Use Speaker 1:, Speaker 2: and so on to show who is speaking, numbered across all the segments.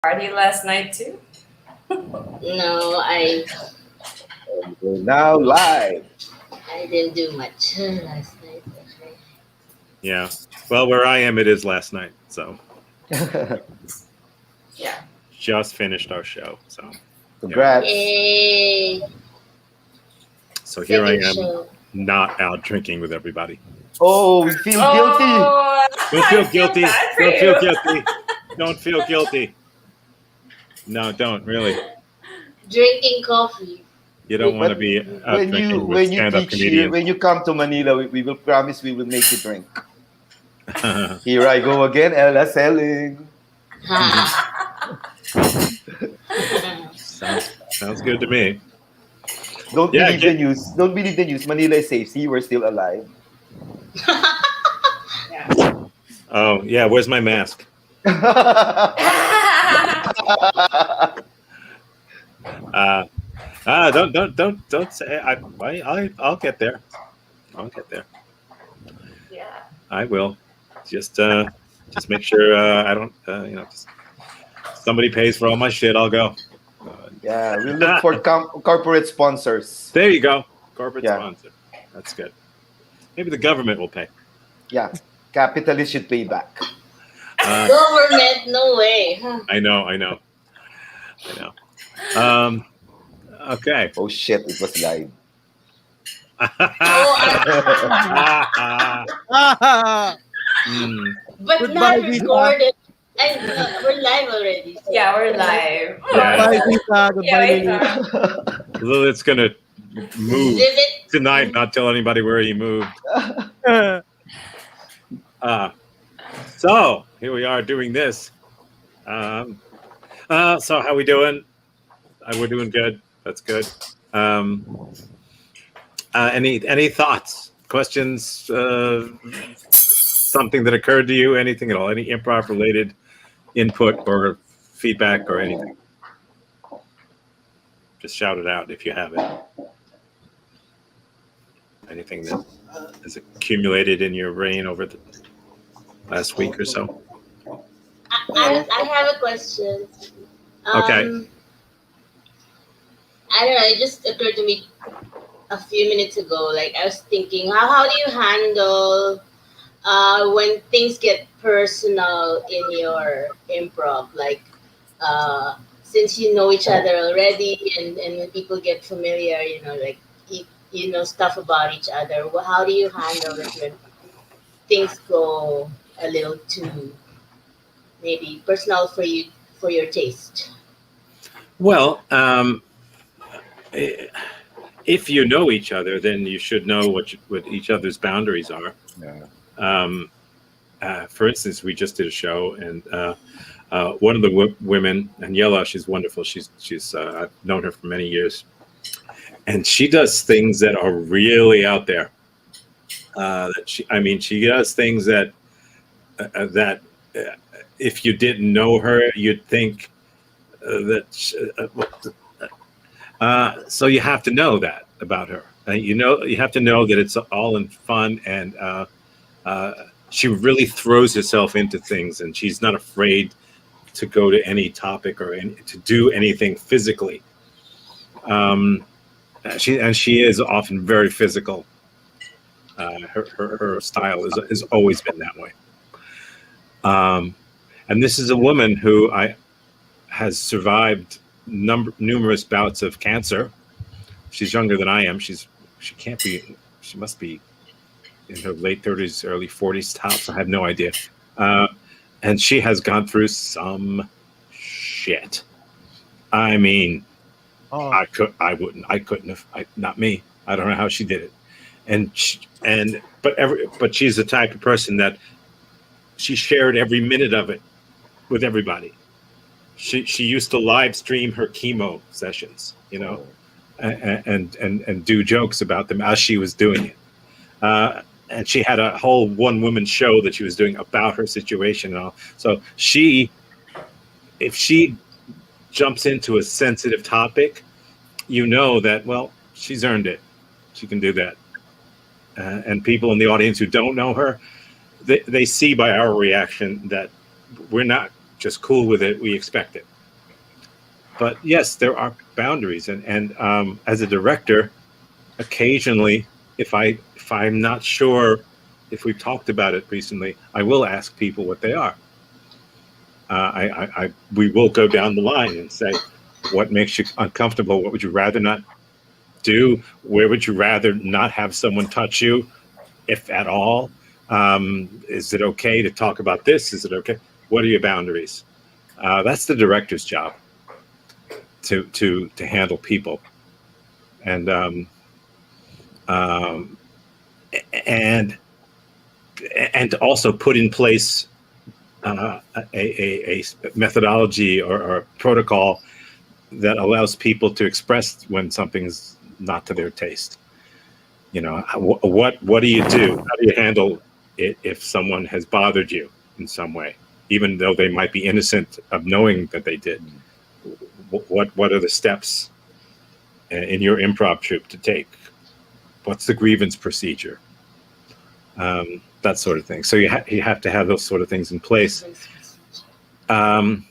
Speaker 1: party last night too?
Speaker 2: No,
Speaker 3: And we're now live.
Speaker 2: I didn't do much last night. Actually.
Speaker 4: Yeah. Well, where I am, it is last night. So
Speaker 1: Yeah.
Speaker 4: just finished our show. So
Speaker 3: Congrats.
Speaker 2: Yay!
Speaker 4: so here I
Speaker 2: Second
Speaker 4: am,
Speaker 2: show.
Speaker 4: not out drinking with everybody.
Speaker 3: Oh, we feel guilty.
Speaker 1: Oh,
Speaker 4: Don't
Speaker 1: I
Speaker 4: feel guilty.
Speaker 1: bad for
Speaker 4: Don't feel
Speaker 1: you.
Speaker 4: guilty. Don't feel guilty. No, don't really.
Speaker 2: Drinking coffee.
Speaker 4: You don't want to
Speaker 3: But
Speaker 4: be out
Speaker 3: When
Speaker 4: drinking
Speaker 3: you
Speaker 4: with
Speaker 3: when you
Speaker 4: stand-up
Speaker 3: teach here,
Speaker 4: comedians.
Speaker 3: when you come to Manila, we will promise we will make you drink. Here I go again, Ella selling.
Speaker 4: sounds good to me.
Speaker 3: Don't
Speaker 4: Yeah,
Speaker 3: believe the news. Don't believe the news. Manila is safe. See, we're still alive.
Speaker 1: Yeah.
Speaker 4: Oh yeah, where's my mask? Don't say. I'll get there. I'll get there.
Speaker 1: Yeah.
Speaker 4: I will. Just make sure I don't. Just somebody pays for all my shit. I'll go.
Speaker 3: Yeah, we look for corporate sponsors.
Speaker 4: There you go. Corporate
Speaker 3: Yeah.
Speaker 4: sponsor. That's good. Maybe the government will pay.
Speaker 3: Yeah, capitalists should pay back.
Speaker 2: Government, no way.
Speaker 4: I know. Okay.
Speaker 3: Oh shit, it was live.
Speaker 4: Mm.
Speaker 2: But
Speaker 5: Goodbye,
Speaker 2: not
Speaker 5: Visa.
Speaker 2: recorded. We're live already. So.
Speaker 1: Yeah, we're live.
Speaker 4: Yeah.
Speaker 5: Goodbye, Visa. Goodbye,
Speaker 1: Yeah, wait,
Speaker 5: Lily.
Speaker 4: Lilith's gonna move
Speaker 2: Live it.
Speaker 4: tonight. Not tell anybody where he moved. So here we are doing this. So how we doing? We're doing good. That's good. Any thoughts, questions, something that occurred to you, anything at all, any improv related input or feedback or anything? Just shout it out if you have it. Anything that has accumulated in your brain over the last week or so?
Speaker 2: I have a question.
Speaker 4: Okay.
Speaker 2: I don't know. It just occurred to me a few minutes ago. Like I was thinking, how do you handle when things get personal in your improv? Like since you know each other already, and when people get familiar, like you know stuff about each other. How do you handle it when things go a little too maybe personal for you, for your taste?
Speaker 4: Well, if you know each other, then you should know what each other's boundaries are.
Speaker 3: Yeah.
Speaker 4: For instance, we just did a show, and one of the women, Daniela, she's wonderful. She's I've known her for many years, and she does things that are really out there. She does things that if you didn't know her, you'd think so you have to know that about her. You have to know that it's all in fun, and she really throws herself into things, and she's not afraid to go to any topic or to do anything physically. She is often very physical. Her style has always been that way. And this is a woman who has survived numerous bouts of cancer. She's younger than I am. She must be in her late 30s, early 40s tops. I have no idea. And she has gone through some shit. I mean, I couldn't have, not me. I don't know how she did it. But she's the type of person that she shared every minute of it with everybody. She used to live stream her chemo sessions, and do jokes about them as she was doing it. And she had a whole one-woman show that she was doing about her situation and all. So if she jumps into a sensitive topic, that, well, she's earned it. She can do that. And people in the audience who don't know her, they see by our reaction that we're not just cool with it, we expect it. but yes, there are boundaries, and as a director, occasionally, if I'm not sure if we've talked about it recently, I will ask people what they are. We will go down the line and say, what makes you uncomfortable? What would you rather not do? Where would you rather not have someone touch you, if at all? Is it okay to talk about this? Is it okay? What are your boundaries? That's the director's job, to handle people, and and to also put in place a methodology or a protocol that allows people to express when something's not to their taste. What do you do? How do you handle it if someone has bothered you in some way, even though they might be innocent of knowing that they did? What are the steps in your improv troupe to take? What's the grievance procedure? That sort of thing. So you have to have those sort of things in place. I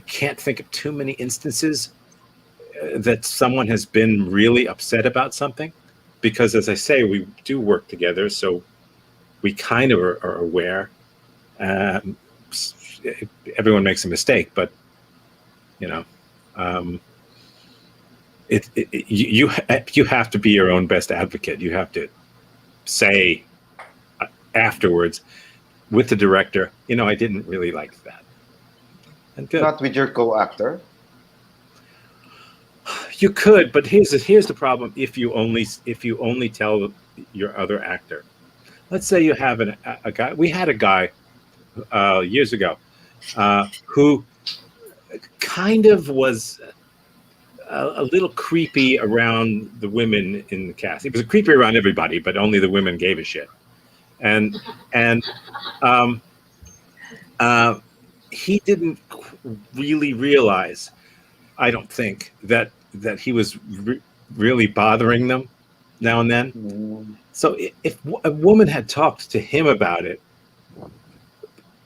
Speaker 4: can't think of too many instances that someone has been really upset about something, because, as I say, we do work together, so we kind of are aware. Everyone makes a mistake, but you have to be your own best advocate. You have to say afterwards with the director, I didn't really like that. And good.
Speaker 3: Not with your co-actor.
Speaker 4: You could, but here's the problem. If you only tell your other actor, let's say you have a guy. We had a guy years ago who kind of was a little creepy around the women in the cast. He was creepy around everybody, but only the women gave a shit. And he didn't really realize, I don't think, that he was really bothering them now and then. So if a woman had talked to him about it,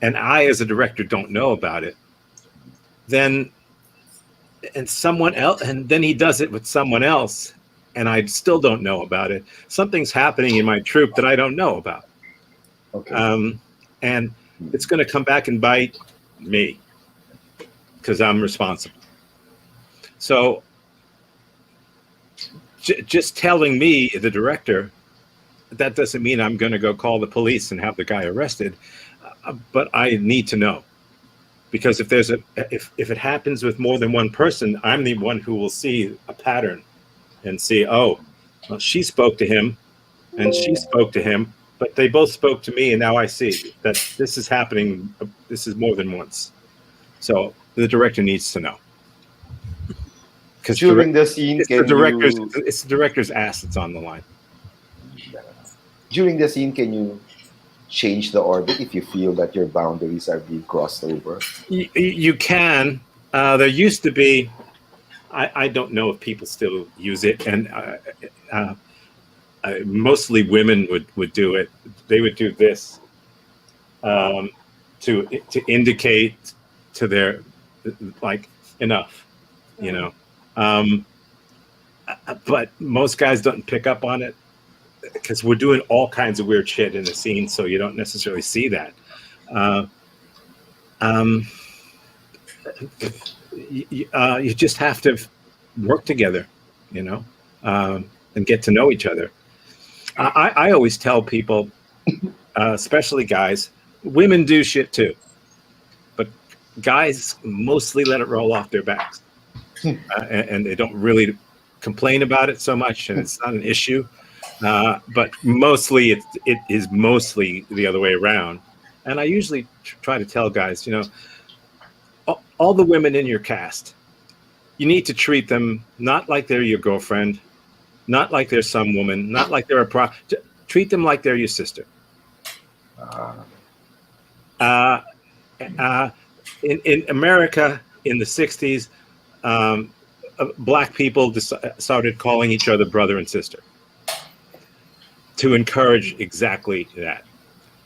Speaker 4: and I, as a director, don't know about it, then someone else, and then he does it with someone else, and I still don't know about it. Something's happening in my troupe that I don't know about.
Speaker 3: Okay.
Speaker 4: And it's going to come back and bite me because I'm responsible. So just telling me, the director, that doesn't mean I'm going to go call the police and have the guy arrested. But I need to know, because if it happens with more than one person, I'm the one who will see a pattern and see, oh, well, she spoke to him and she spoke to him, but they both spoke to me, and now I see that this is happening. This is more than once. So the director needs to know. Because
Speaker 3: during the scene,
Speaker 4: it's the director's ass that's on the line.
Speaker 3: During the scene, can you change the orbit if you feel that your boundaries are being crossed over?
Speaker 4: You can. There used to be, I don't know if people still use it, and mostly women would do it. They would do this to indicate to their, like, enough, but most guys don't pick up on it, because we're doing all kinds of weird shit in the scene, so you don't necessarily see that. You just have to work together, and get to know each other. I always tell people, especially guys, women do shit too, but guys mostly let it roll off their backs, and they don't really complain about it so much, and it's not an issue. But mostly it is mostly the other way around. And I usually try to tell guys, all the women in your cast, you need to treat them not like they're your girlfriend, not like they're some woman, not like they're treat them like they're your sister. In America in the 60s, black people started calling each other brother and sister to encourage exactly that.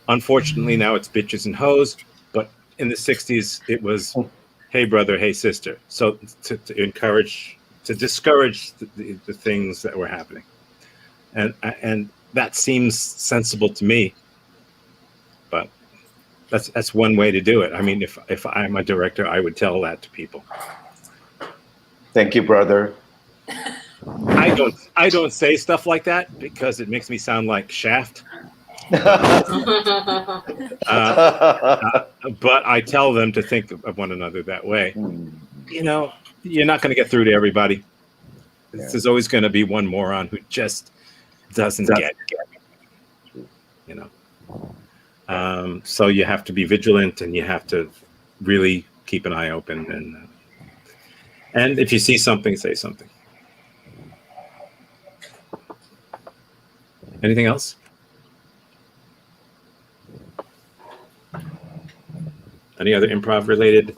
Speaker 4: Unfortunately, now it's bitches and hoes, but in the 60s, it was, hey, brother, hey, sister. So to discourage the things that were happening. And that seems sensible to me. But that's one way to do it. I mean, if I'm a director, I would tell that to people.
Speaker 3: Thank you, brother.
Speaker 4: I don't say stuff like that because it makes me sound like Shaft. But I tell them to think of one another that way. You know, you're not going to get through to everybody.
Speaker 3: Yeah.
Speaker 4: There's always going to be one moron who just doesn't get it. You know, so you have to be vigilant, and you have to really keep an eye open. And if you see something, say something. Anything else? Any other improv related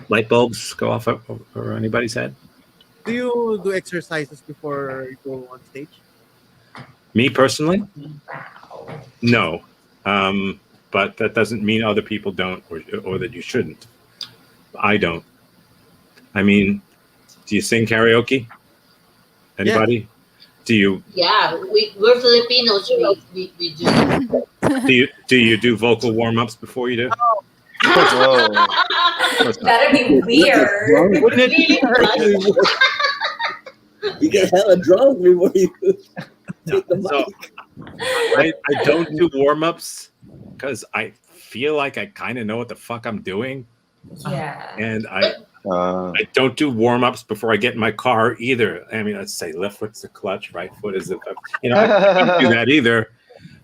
Speaker 4: light bulbs go off over anybody's head?
Speaker 5: Do you do exercises before you go on stage?
Speaker 4: Me personally? No. But that doesn't mean other people don't or that you shouldn't. I don't. I mean, do you sing karaoke? Anybody? Yeah. Do you?
Speaker 2: Yeah, we're Filipinos. We do.
Speaker 4: Do you do vocal warm-ups before you do?
Speaker 3: Whoa.
Speaker 1: That'd be weird.
Speaker 4: Wouldn't it?
Speaker 6: You can have a drum before you take the mic.
Speaker 4: So, I don't do warm-ups because I feel like I kind of know what the fuck I'm doing.
Speaker 1: Yeah.
Speaker 4: And I don't do warm-ups before I get in my car either. I mean, let's say left foot's the clutch, right foot is the, I don't do that either.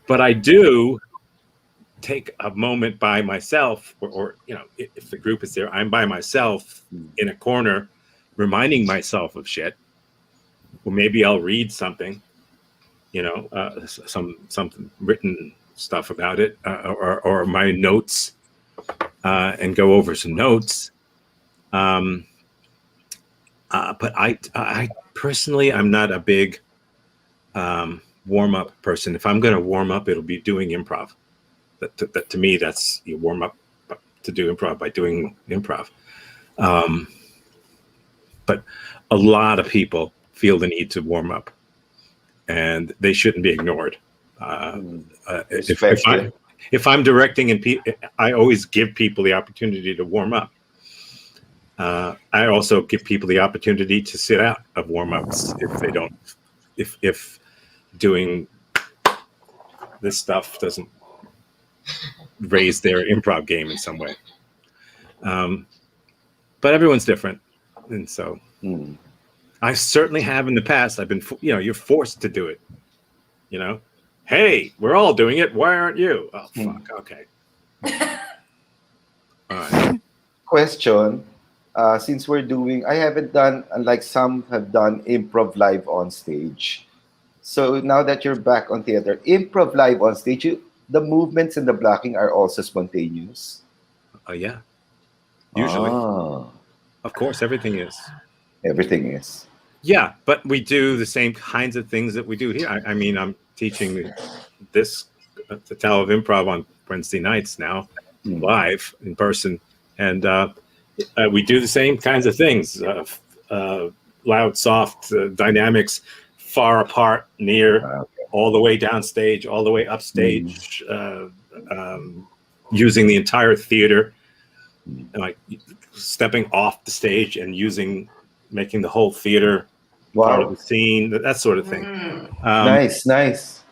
Speaker 4: But I do take a moment by myself, or if the group is there, I'm by myself in a corner, reminding myself of shit. Or maybe I'll read something, something written stuff about it, or my notes, and go over some notes. But I personally, I'm not a big warm-up person. If I'm going to warm up, it'll be doing improv. That to me, that's you warm up to do improv by doing improv. But a lot of people feel the need to warm up, and they shouldn't be ignored. If I'm directing and I always give people the opportunity to warm up. I also give people the opportunity to sit out of warm-ups if they don't, if doing this stuff doesn't raise their improv game in some way. But everyone's different, and so I certainly have in the past. I've been, you're forced to do it. Hey, we're all doing it. Why aren't you? Oh, fuck. Okay. All right.
Speaker 3: Question. Since we're doing, I haven't done, unlike some have done, improv live on stage. So now that you're back on theater, improv live on stage, the movements and the blocking are also spontaneous?
Speaker 4: Yeah. Usually. Of course, everything is.
Speaker 3: Everything is.
Speaker 4: Yeah, but we do the same kinds of things that we do here. I mean, I'm teaching the Tao of Improv on Wednesday nights now, live in person. And we do the same kinds of things, loud, soft, dynamics, far apart, near, all the way downstage, all the way upstage, using the entire theater, like stepping off the stage and making the whole theater part of the scene, that sort of thing.
Speaker 3: Nice.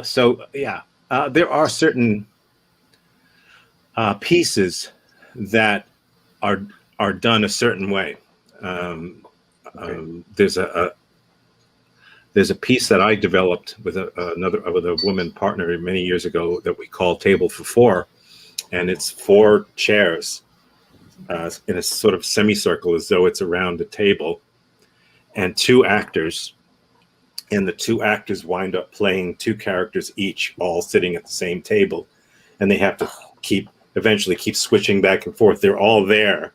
Speaker 4: So, yeah, there are certain pieces that are done a certain way. There's a piece that I developed with a woman partner many years ago that we call Table for Four, and it's 4 chairs in a sort of semicircle, as though it's around a table, and 2 actors, and the 2 actors wind up playing 2 characters each, all sitting at the same table, and they have to eventually keep switching back and forth. They're all there.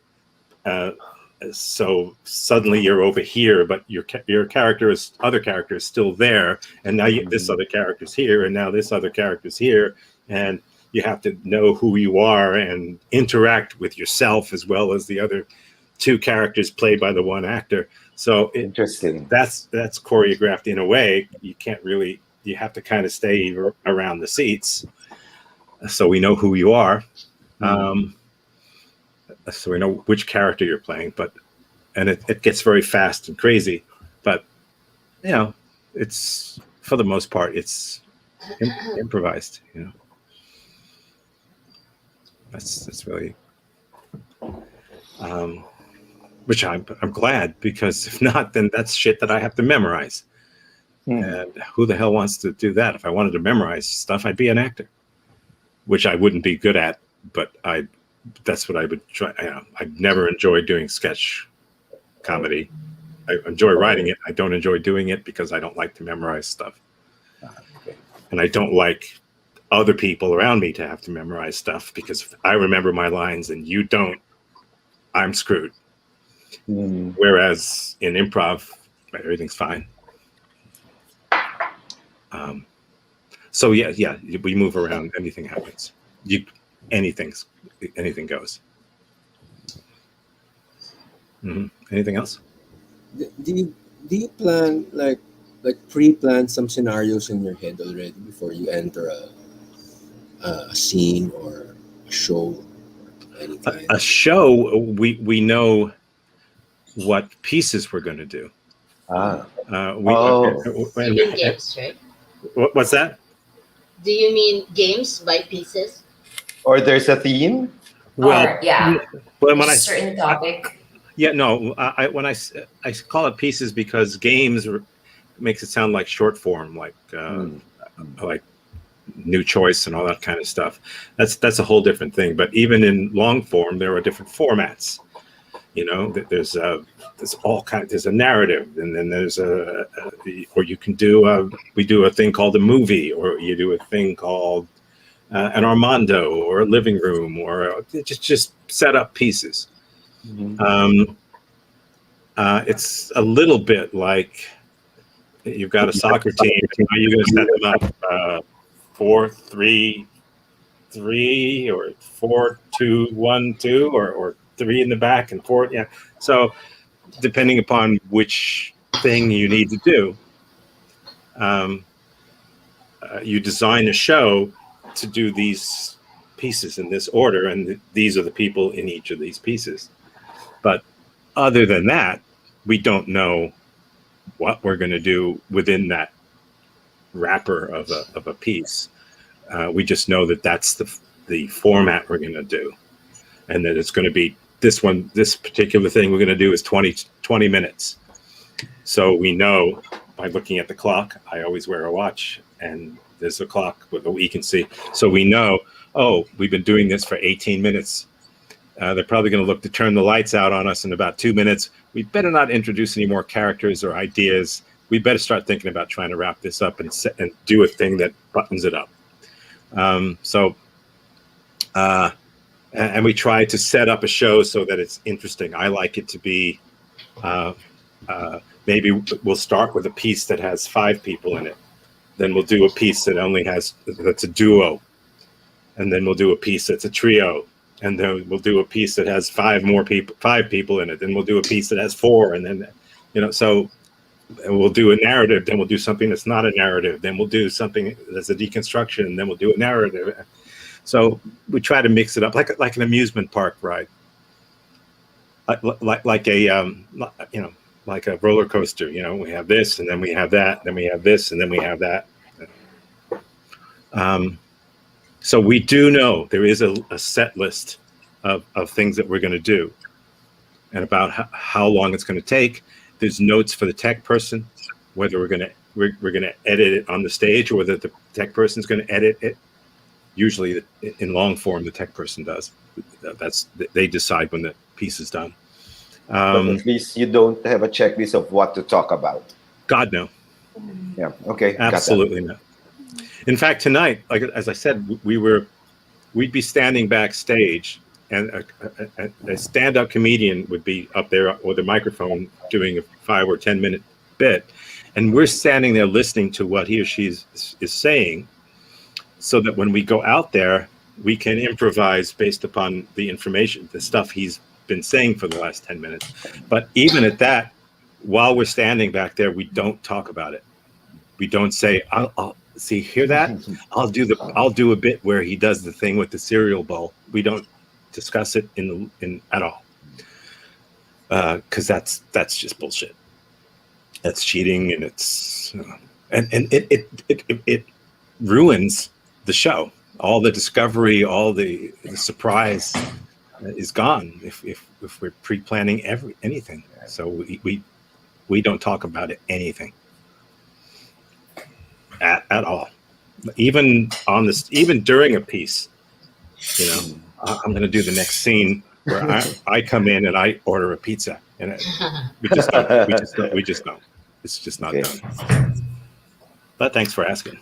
Speaker 4: So suddenly you're over here, but your other character is still there, and now this other character's here, and now this other character's here, and you have to know who you are and interact with yourself as well as the other two characters played by the one actor. So
Speaker 3: Interesting.
Speaker 4: that's choreographed in a way. You can't really, you have to kind of stay around the seats so we know who you are. So we know which character you're playing, and it gets very fast and crazy, but you know, it's, for the most part, it's improvised, you know. That's really, which I'm glad, because if not, then that's shit that I have to memorize. And who the hell wants to do that? If I wanted to memorize stuff, I'd be an actor, which I wouldn't be good at, but that's what I would try. You know, I've never enjoyed doing sketch comedy. I enjoy writing it. I don't enjoy doing it because I don't like to memorize stuff. And I don't like other people around me to have to memorize stuff, because if I remember my lines and you don't, I'm screwed. Whereas in improv, everything's fine. So yeah, we move around. Anything happens. Anything goes. Anything else?
Speaker 6: Do you plan like pre-plan some scenarios in your head already before you enter a scene or a show?
Speaker 4: A show, we know what pieces we're going to do.
Speaker 2: You mean games, right?
Speaker 4: What's that?
Speaker 2: Do you mean games by pieces?
Speaker 3: Or there's a theme?
Speaker 4: Well,
Speaker 1: Or, yeah.
Speaker 4: Well, when
Speaker 1: a certain topic.
Speaker 4: When I call it pieces, because games makes it sound like short form, like New Choice and all that kind of stuff. That's a whole different thing. But even in long form, there are different formats. You know, there's all kind. There's a narrative, and then there's or you can do we do a thing called a movie, or you do a thing called an Armando, or a living room, or just set up pieces. It's a little bit like you've got a soccer team. Are you going to set them up 4-3-3, or 4-2-1-2, or 3 in the back and 4? Yeah. So depending upon which thing you need to do, you design a show to do these pieces in this order, and these are the people in each of these pieces. But other than that, we don't know what we're going to do within that wrapper of a piece. We just know that that's the format we're going to do, and that it's going to be this particular thing we're going to do is 20 minutes. So we know by looking at the clock. I always wear a watch, and there's a clock that we can see. So we know, we've been doing this for 18 minutes. They're probably going to look to turn the lights out on us in about 2 minutes. We better not introduce any more characters or ideas. We better start thinking about trying to wrap this up and do a thing that buttons it up. And we try to set up a show so that it's interesting. I like it to be, maybe we'll start with a piece that has 5 people in it. Then we'll do a piece that's a duo. And then we'll do a piece that's a trio. And then we'll do a piece that has 5 people in it. Then we'll do a piece that has 4. And then, so we'll do a narrative. Then we'll do something that's not a narrative. Then we'll do something that's a deconstruction. And then we'll do a narrative. So we try to mix it up like an amusement park ride, like a roller coaster. We have this, and then we have that, then we have this, and then we have that. So we do know there is a set list of things that we're going to do, and about how long it's going to take. There's notes for the tech person, whether we're going to edit it on the stage, or whether the tech person's going to edit it. Usually, in long form, the tech person does. They decide when the piece is done.
Speaker 3: But at least you don't have a checklist of what to talk about.
Speaker 4: God, no.
Speaker 3: Yeah. Okay.
Speaker 4: Absolutely not. In fact, tonight, like as I said, we'd be standing backstage, and a stand-up comedian would be up there with a microphone doing a 5 or 10 minute bit, and we're standing there listening to what he or she is saying, so that when we go out there, we can improvise based upon the information, the stuff he's been saying for the last 10 minutes. But even at that, while we're standing back there, we don't talk about it. We don't say, I'll see, hear that? I'll do a bit where he does the thing with the cereal bowl. We don't discuss it in at all. Because that's just bullshit. That's cheating, and it's and it ruins the show. All the discovery, all the surprise is gone if we're pre-planning anything. So we don't talk about it anything at all. Even during a piece, you know, I'm going to do the next scene where I come in and I order a pizza, and we just don't. It's just not done. But thanks for asking.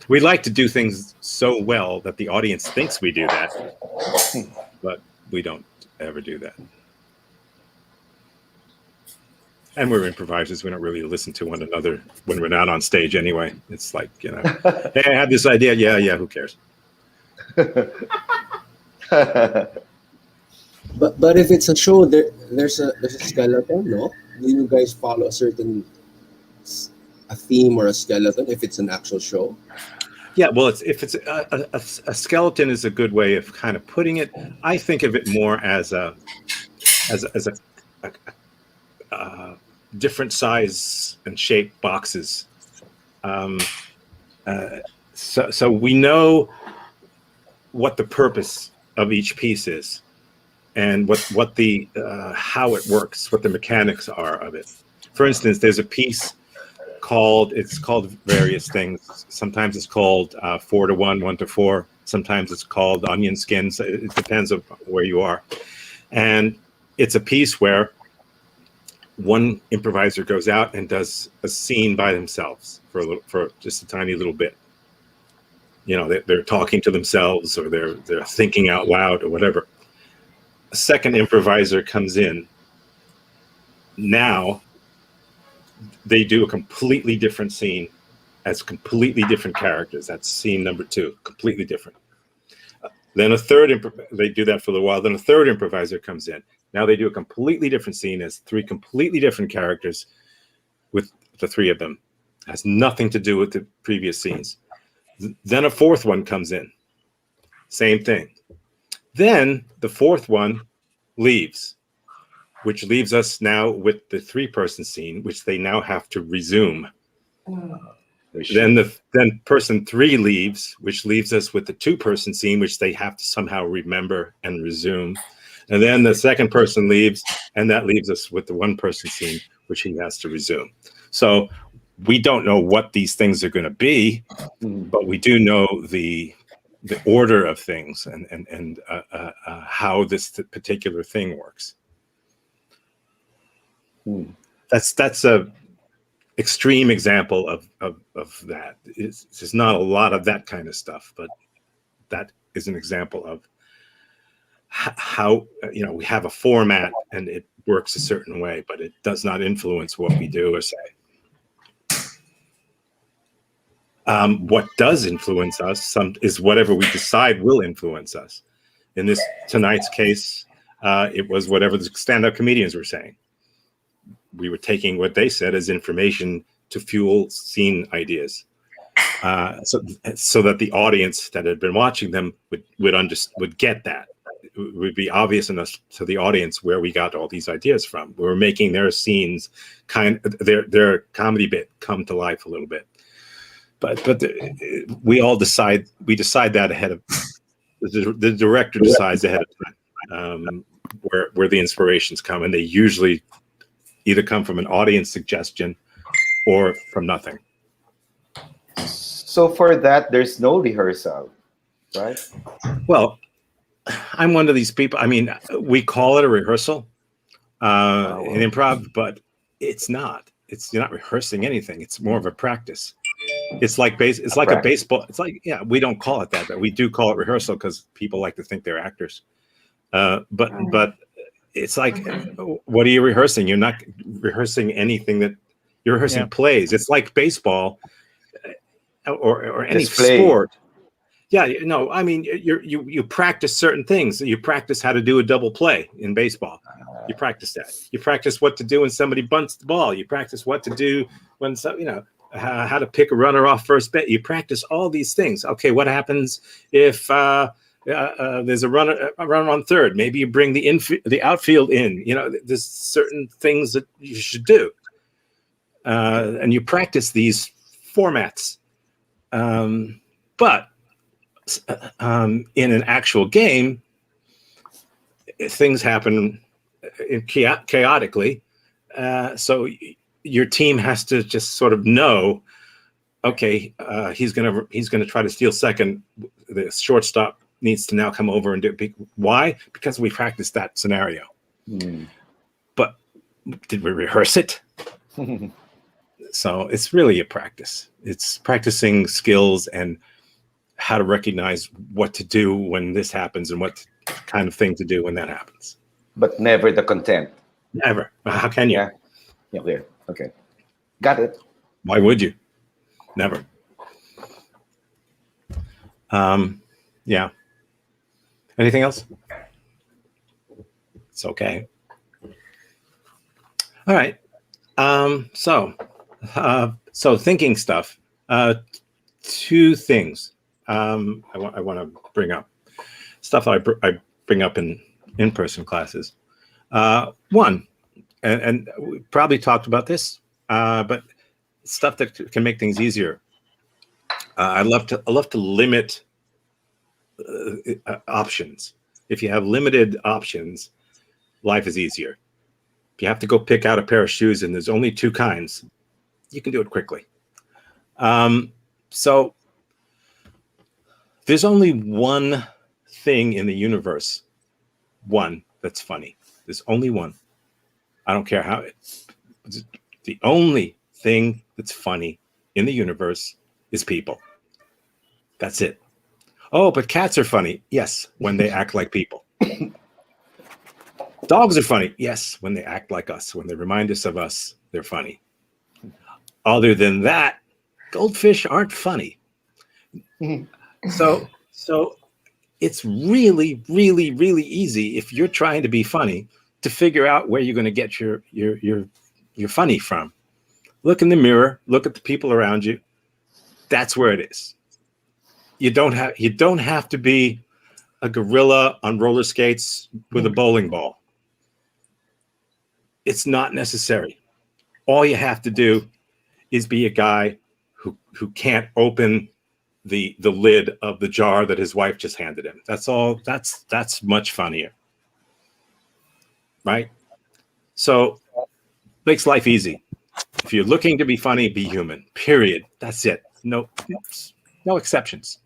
Speaker 4: We like to do things so well that the audience thinks we do that, but we don't ever do that. And we're improvisers. We don't really listen to one another when we're not on stage anyway. It's like, you know, hey, I have this idea. Yeah, who cares?
Speaker 6: But if it's a show, there's a skeleton, no? Do you guys follow a theme or a skeleton if it's an actual show?
Speaker 4: Yeah, well, if it's a skeleton is a good way of kind of putting it. I think of it more as a different size and shape boxes. So we know what the purpose of each piece is, and what the how it works, what the mechanics are of it. For instance, there's a piece called various things. Sometimes it's called 4-to-1, 1-to-4. Sometimes it's called onion skins. It depends on where you are. And it's a piece where one improviser goes out and does a scene by themselves for just a tiny little bit. You know, they're talking to themselves, or they're thinking out loud, or whatever. A second improviser comes in. Now they do a completely different scene as completely different characters. That's scene number 2, completely different. Then they do that for a while. Then a third improviser comes in. Now they do a completely different scene as 3 completely different characters with the 3 of them. It has nothing to do with the previous scenes. Then a fourth one comes in. Same thing. Then the fourth one leaves, which leaves us now with the 3-person scene, which they now have to resume. Then person 3 leaves, which leaves us with the 2-person scene, which they have to somehow remember and resume. And then the second person leaves, and that leaves us with the 1-person scene, which he has to resume. So we don't know what these things are going to be, but we do know the order of things and how this particular thing works. That's a extreme example of that. There's not a lot of that kind of stuff, but that is an example of how, you know, we have a format and it works a certain way, but it does not influence what we do or say. What does influence us is whatever we decide will influence us. In tonight's case, it was whatever the stand-up comedians were saying. We were taking what they said as information to fuel scene ideas, so that the audience that had been watching them would get that. It would be obvious enough to the audience where we got all these ideas from. We were making their scenes, their comedy bit, come to life a little bit. But we decide that ahead of the director decides ahead of time where the inspirations come, and they usually either come from an audience suggestion or from nothing.
Speaker 3: So for that, there's no rehearsal, right?
Speaker 4: Well, I'm one of these people. I mean, we call it a rehearsal in improv, but it's not. You're not rehearsing anything. It's more of a practice. It's like a baseball. It's like, yeah, we don't call it that, but we do call it rehearsal because people like to think they're actors. But it's like, what are you rehearsing? You're not rehearsing anything. You're rehearsing plays. It's like baseball or any sport. Yeah, no, I mean, you practice certain things. You practice how to do a double play in baseball. You practice that. You practice what to do when somebody bunts the ball. You practice what to do when how to pick a runner off first base. You practice all these things. Okay, what happens if there's a runner on third? Maybe you bring the outfield in. There's certain things that you should do, and you practice these formats. But in an actual game, things happen chaotically. So your team has to just sort of know, okay, he's gonna try to steal second. The shortstop needs to now come over and do it. Why? Because we practiced that scenario. But did we rehearse it? So it's really a practice. It's practicing skills and how to recognize what to do when this happens and what kind of thing to do when that happens.
Speaker 3: But never the content.
Speaker 4: Never. How can you?
Speaker 3: Yeah, clear. Okay. Got it.
Speaker 4: Why would you? Never. Yeah. Anything else? It's okay. All right. So thinking stuff. Two things I want to bring up. Stuff I bring up in in-person classes. One, and we probably talked about this, but stuff that can make things easier. I love to limit options. If you have limited options, life is easier. If you have to go pick out a pair of shoes and there's only two kinds, you can do it quickly. So there's only one thing in the universe, one that's funny. There's only one. I don't care how the only thing that's funny in the universe is people. That's it. Oh, but cats are funny. Yes, when they act like people. Dogs are funny. Yes, when they act like us. When they remind us of us, they're funny. Other than that, goldfish aren't funny. So it's really, really, really easy if you're trying to be funny to figure out where you're going to get your funny from. Look in the mirror. Look at the people around you. That's where it is. You don't have to be a gorilla on roller skates with a bowling ball. It's not necessary. All you have to do is be a guy who can't open the lid of the jar that his wife just handed him. That's all. That's much funnier, right? So makes life easy. If you're looking to be funny, be human. Period. That's it. No exceptions.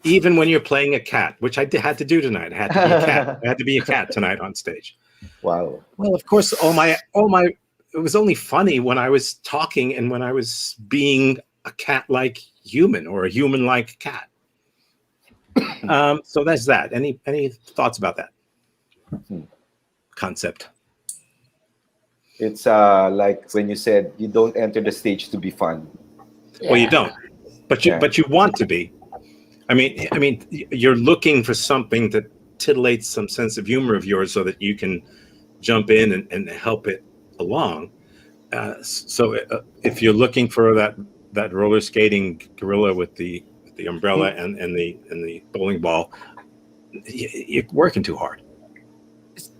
Speaker 4: Even when you're playing a cat, which I had to do tonight. I had to be a cat. I had to be a cat tonight on stage.
Speaker 3: Wow.
Speaker 4: Well, of course, all my. It was only funny when I was talking and when I was being a cat-like human or a human-like cat. So that's that. Any thoughts about that concept?
Speaker 3: It's like when you said you don't enter the stage to be fun.
Speaker 4: Well, you don't, but you want to be. I mean, you're looking for something that titillates some sense of humor of yours so that you can jump in and help it along. So if you're looking for that roller skating gorilla with the umbrella and the bowling ball, you're working too hard.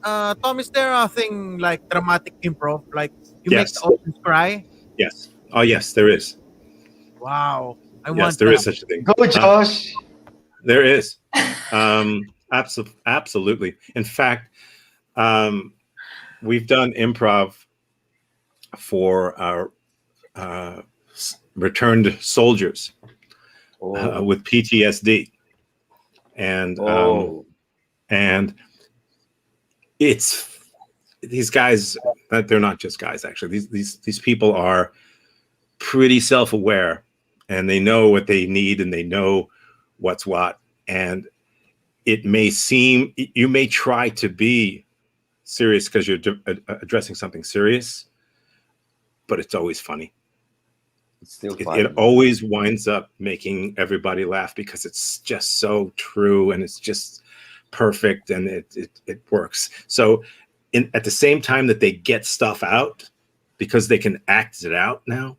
Speaker 5: Tom, is there a thing like dramatic improv? Like you make
Speaker 4: Yes.
Speaker 5: the audience cry?
Speaker 4: Yes. Oh, yes, there is.
Speaker 5: Wow.
Speaker 4: Yes, there is such a thing.
Speaker 3: Go, Josh.
Speaker 4: There is. Absolutely. In fact, we've done improv for our returned soldiers with PTSD, and it's these guys. They're not just guys, actually. These people are pretty self-aware, and they know what they need, and they know what's what. And it may seem you may try to be serious because you're addressing something serious, but it's always funny.
Speaker 3: It's still
Speaker 4: it
Speaker 3: fun.
Speaker 4: always winds up making everybody laugh because it's just so true and it's just perfect and it works. So at the same time that they get stuff out, because they can act it out now,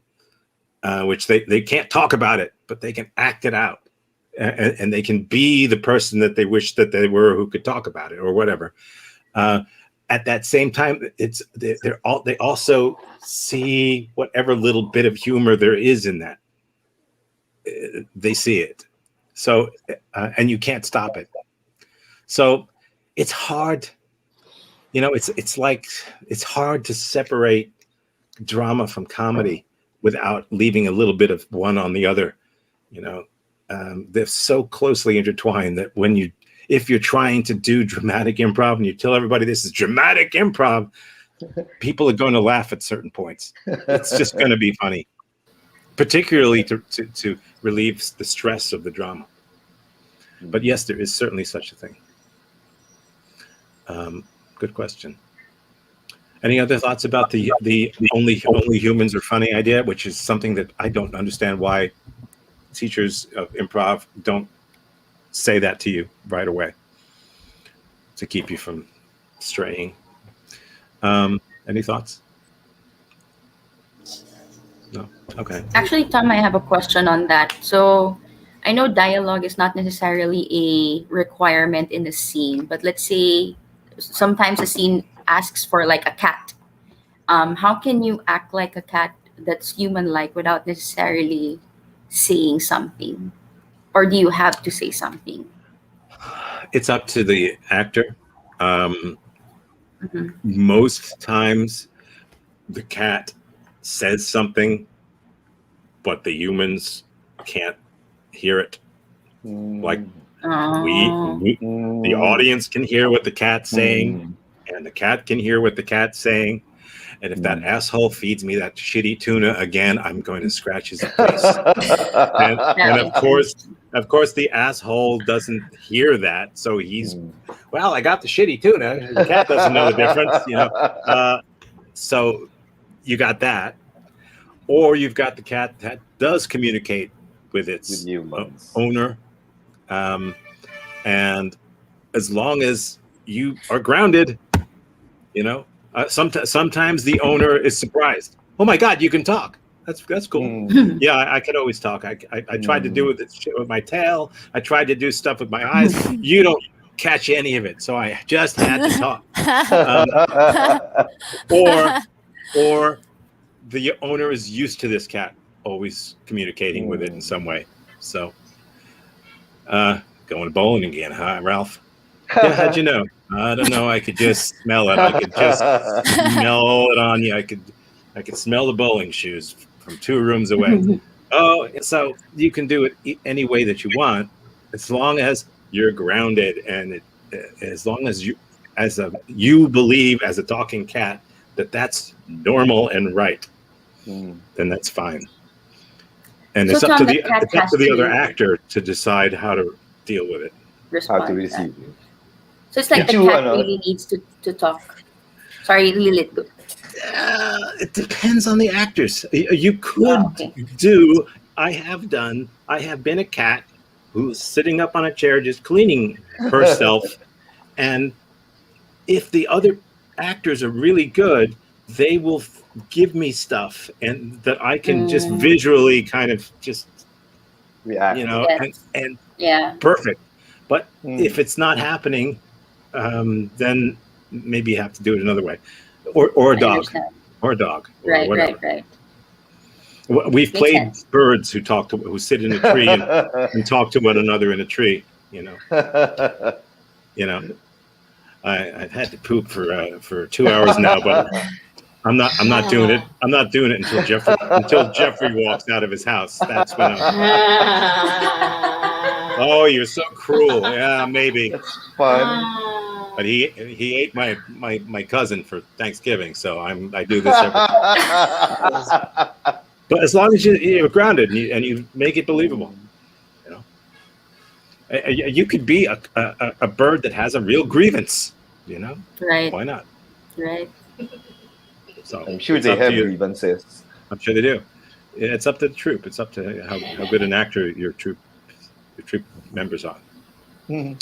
Speaker 4: which they can't talk about it, but they can act it out. And they can be the person that they wish that they were, who could talk about it or whatever. At that same time, they also see whatever little bit of humor there is in that. They see it. So, and you can't stop it. So it's hard. It's hard to separate drama from comedy without leaving a little bit of one on the other. They're so closely intertwined that if you're trying to do dramatic improv and you tell everybody this is dramatic improv, people are going to laugh at certain points. It's just going to be funny, particularly to relieve the stress of the drama. But yes, there is certainly such a thing. Good question. Any other thoughts about the only humans are funny idea, which is something that I don't understand why teachers of improv don't say that to you right away to keep you from straying. Any thoughts? No? Okay.
Speaker 7: Actually, Tom, I have a question on that. So I know dialogue is not necessarily a requirement in a scene, but let's say sometimes a scene asks for like a cat. How can you act like a cat that's human-like without necessarily saying something? Or do you have to say something?
Speaker 4: It's up to the actor. Most times the cat says something, but the humans can't hear it. Like the audience can hear what the cat's saying, and the cat can hear what the cat's saying. And if that asshole feeds me that shitty tuna again, I'm going to scratch his face. and of course, the asshole doesn't hear that, so he's, well, I got the shitty tuna. The cat doesn't know the difference, So you got that, or you've got the cat that does communicate with its owner, and as long as you are grounded, sometimes the owner is surprised. Oh my God, you can talk. That's cool. Yeah, I could always talk. I tried to do it with my tail. I tried to do stuff with my eyes. You don't catch any of it, so I just had to talk. Or the owner is used to this cat always communicating with it in some way. So, going bowling again, huh, Ralph? Yeah, how'd you know? I don't know. I could just smell it. I could just smell it on you. I could smell the bowling shoes from 2 rooms away. Oh, so you can do it any way that you want, as long as you're grounded, and as long as you believe as a talking cat that that's normal and right, then that's fine. And it's up to the other actor to decide how to deal with it.
Speaker 7: Respond
Speaker 3: how to receive it.
Speaker 7: So it's like the cat really needs to talk. Sorry, Lilith.
Speaker 4: It depends on the actors. You could do. I have been a cat who's sitting up on a chair just cleaning herself, and if the other actors are really good, they will give me stuff and that I can just visually kind of just react, and perfect. But if it's not happening, then maybe you have to do it another way, or a dog, or whatever. We've played birds who sit in a tree and talk to one another in a tree. I've had to poop for 2 hours now, but I'm not doing it. I'm not doing it until Jeffrey walks out of his house. That's when oh, you're so cruel. Yeah, maybe.
Speaker 3: It's fun.
Speaker 4: But he ate my cousin for Thanksgiving, so I do this every time. But as long as you're grounded and you make it believable, you could be a bird that has a real grievance,
Speaker 7: Right.
Speaker 4: Why not?
Speaker 7: Right.
Speaker 4: So
Speaker 3: I'm sure they have grievances.
Speaker 4: I'm sure they do. It's up to the troupe. It's up to how good an actor your troupe members are.
Speaker 3: Mhm.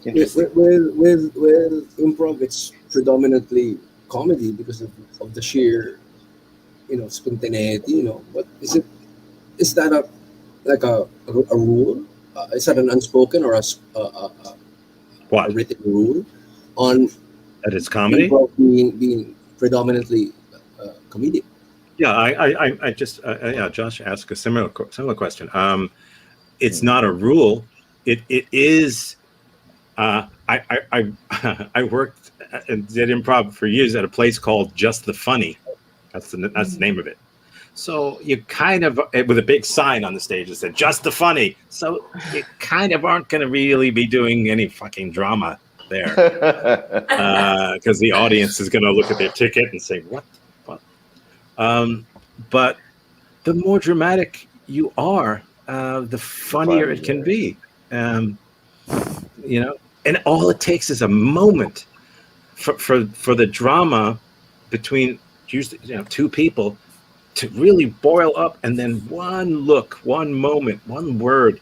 Speaker 6: With,
Speaker 3: Interesting.
Speaker 6: with improv, it's predominantly comedy because of the sheer, spontaneity. But is that a rule? Is that an unspoken or a
Speaker 4: What?
Speaker 6: written rule on
Speaker 4: That it's comedy?
Speaker 6: improv being predominantly comedic?
Speaker 4: Yeah, I just yeah. Josh asked a similar question. It's not a rule. It is. I I worked and did improv for years at a place called Just the Funny. That's the name of it. So you kind of, with a big sign on the stage that said "Just the Funny." So you kind of aren't going to really be doing any fucking drama there, because the audience is going to look at their ticket and say, "What the fuck?" But the more dramatic you are, the funnier it can be. And all it takes is a moment for the drama between usually two people to really boil up, and then one look, one moment, one word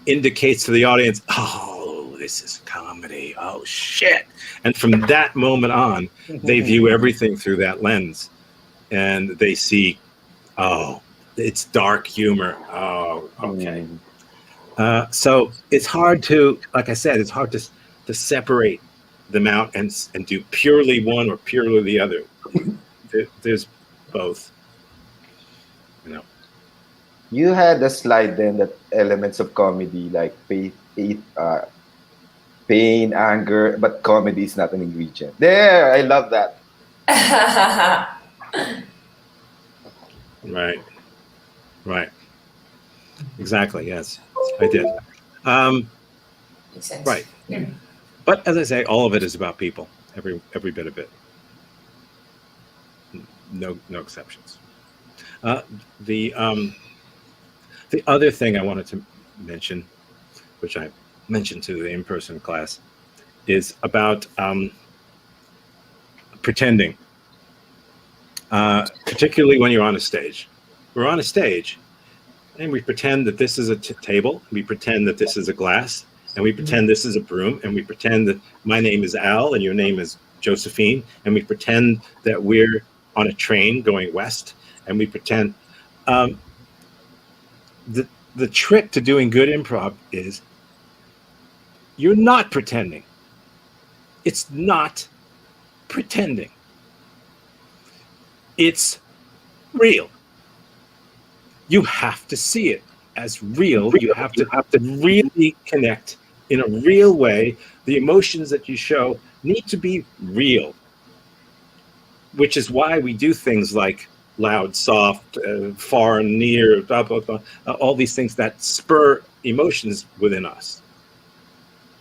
Speaker 4: indicates to the audience, oh, this is comedy. Oh shit. And from that moment on, they view everything through that lens, and they see, oh, it's dark humor. Oh, okay. So it's hard to, like I said, it's hard to separate them out and do purely one or purely the other. There's both.
Speaker 3: You had a slide then that elements of comedy like pain, anger, but comedy is not an ingredient. There, I love that.
Speaker 4: Right. Exactly. Yes, I did.
Speaker 1: Makes sense.
Speaker 4: Right.
Speaker 1: Yeah.
Speaker 4: But as I say, all of it is about people. Every bit of it. No exceptions. The other thing I wanted to mention, which I mentioned to the in-person class, is about pretending. Particularly when you're on a stage. We're on a stage, and we pretend that this is a table. We pretend that this is a glass, and we pretend this is a broom, and we pretend that my name is Al and your name is Josephine, and we pretend that we're on a train going west, and we pretend. The trick to doing good improv is you're not pretending. It's not pretending. It's real. You have to see it as real. You have to really connect in a real way. The emotions that you show need to be real, which is why we do things like loud, soft, far and near, blah, blah, blah, all these things that spur emotions within us.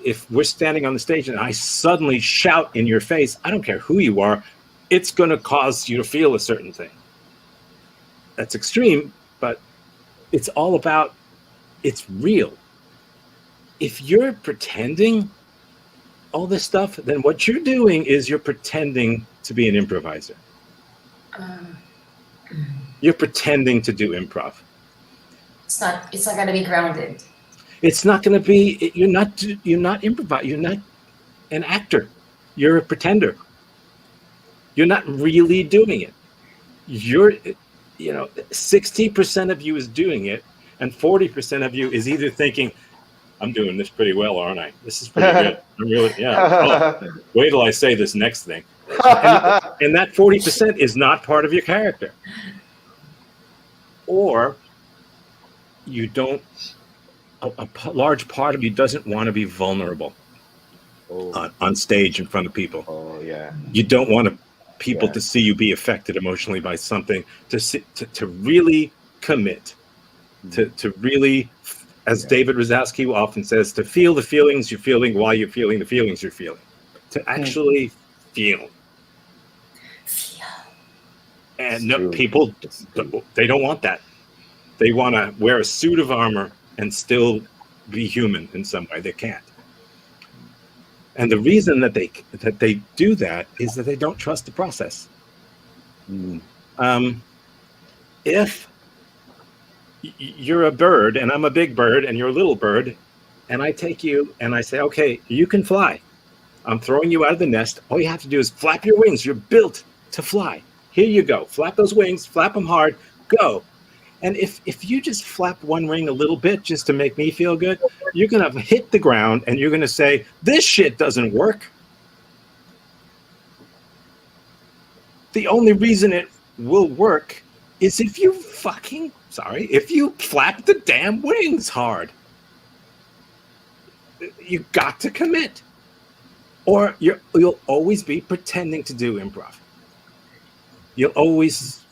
Speaker 4: If we're standing on the stage and I suddenly shout in your face, I don't care who you are, it's going to cause you to feel a certain thing. That's extreme, but it's all about, it's real. If you're pretending all this stuff, then what you're doing is you're pretending to be an improviser. You're pretending to do improv.
Speaker 1: It's not going to be grounded.
Speaker 4: It's not going to be, you're not improvising. You're not an actor. You're a pretender. You're not really doing it. 60% of you is doing it, and 40% of you is either thinking, I'm doing this pretty well, aren't I? This is pretty good. I'm really, yeah. Oh, wait till I say this next thing. And that 40% is not part of your character. Or you don't, a large part of you doesn't want to be vulnerable on stage in front of people.
Speaker 3: Oh, yeah.
Speaker 4: You don't want people to see you be affected emotionally by something, to really commit, to really, as David Rosowski often says, to feel the feelings you're feeling while you're feeling the feelings you're feeling. To actually feel. And no, people, they don't want that. They want to wear a suit of armor and still be human in some way. They can't. And the reason that they do that is that they don't trust the process. If you're a bird and I'm a big bird and you're a little bird, and I take you and I say, okay, you can fly. I'm throwing you out of the nest. All you have to do is flap your wings. You're built to fly. Here you go. Flap those wings, flap them hard, go. And if you just flap one wing a little bit just to make me feel good, you're going to hit the ground and you're going to say, this shit doesn't work. The only reason it will work is if you if you flap the damn wings hard. You got to commit. Or you'll always be pretending to do improv. You'll always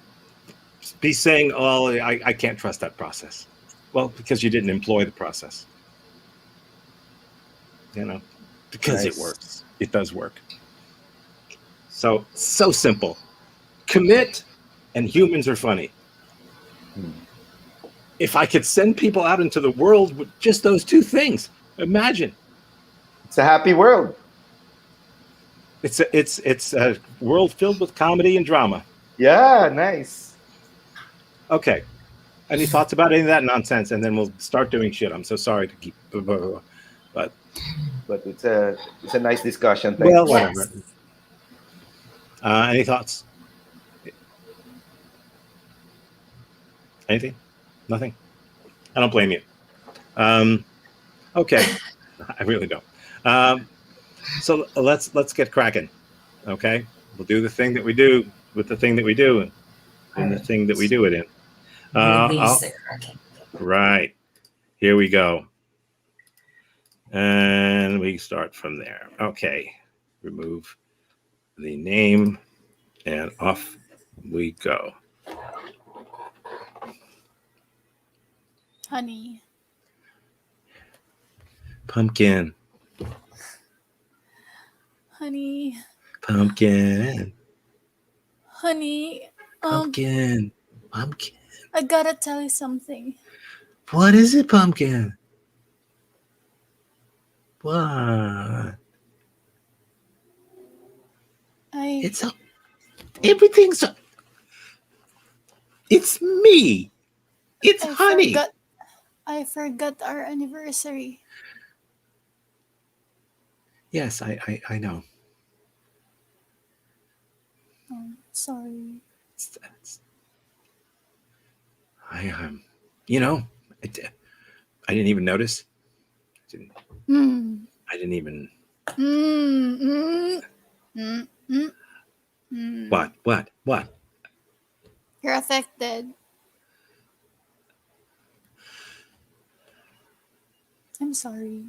Speaker 4: be saying, oh, I can't trust that process. Well, because you didn't employ the process. Because
Speaker 3: Nice.
Speaker 4: it works. It does work. So simple. Commit, and humans are funny. If I could send people out into the world with just those two things, imagine.
Speaker 3: It's a happy world.
Speaker 4: It's a world filled with comedy and drama.
Speaker 3: Yeah, nice.
Speaker 4: Okay. Any thoughts about any of that nonsense? And then we'll start doing shit. I'm so sorry to keep, but
Speaker 3: it's a nice discussion. Thank
Speaker 4: well,
Speaker 3: you.
Speaker 4: whatever. Any thoughts? Anything? Nothing? I don't blame you. Okay. I really don't. So let's get cracking. Okay? We'll do the thing that we do with the thing that we do and the thing that we do it in.
Speaker 1: Release the Kraken.
Speaker 4: Right. Here we go. And we start from there. Okay. Remove the name and off we go.
Speaker 8: Honey.
Speaker 4: Pumpkin.
Speaker 8: Honey.
Speaker 4: Pumpkin.
Speaker 8: Honey.
Speaker 4: Pumpkin. Pumpkin.
Speaker 8: I gotta tell you something.
Speaker 4: What is it, Pumpkin? What? Everything's. It's me. It's honey.
Speaker 8: I forgot our anniversary.
Speaker 4: Yes, I know.
Speaker 8: Sorry.
Speaker 4: I didn't even notice. I didn't even. What?
Speaker 8: You're affected. I'm sorry.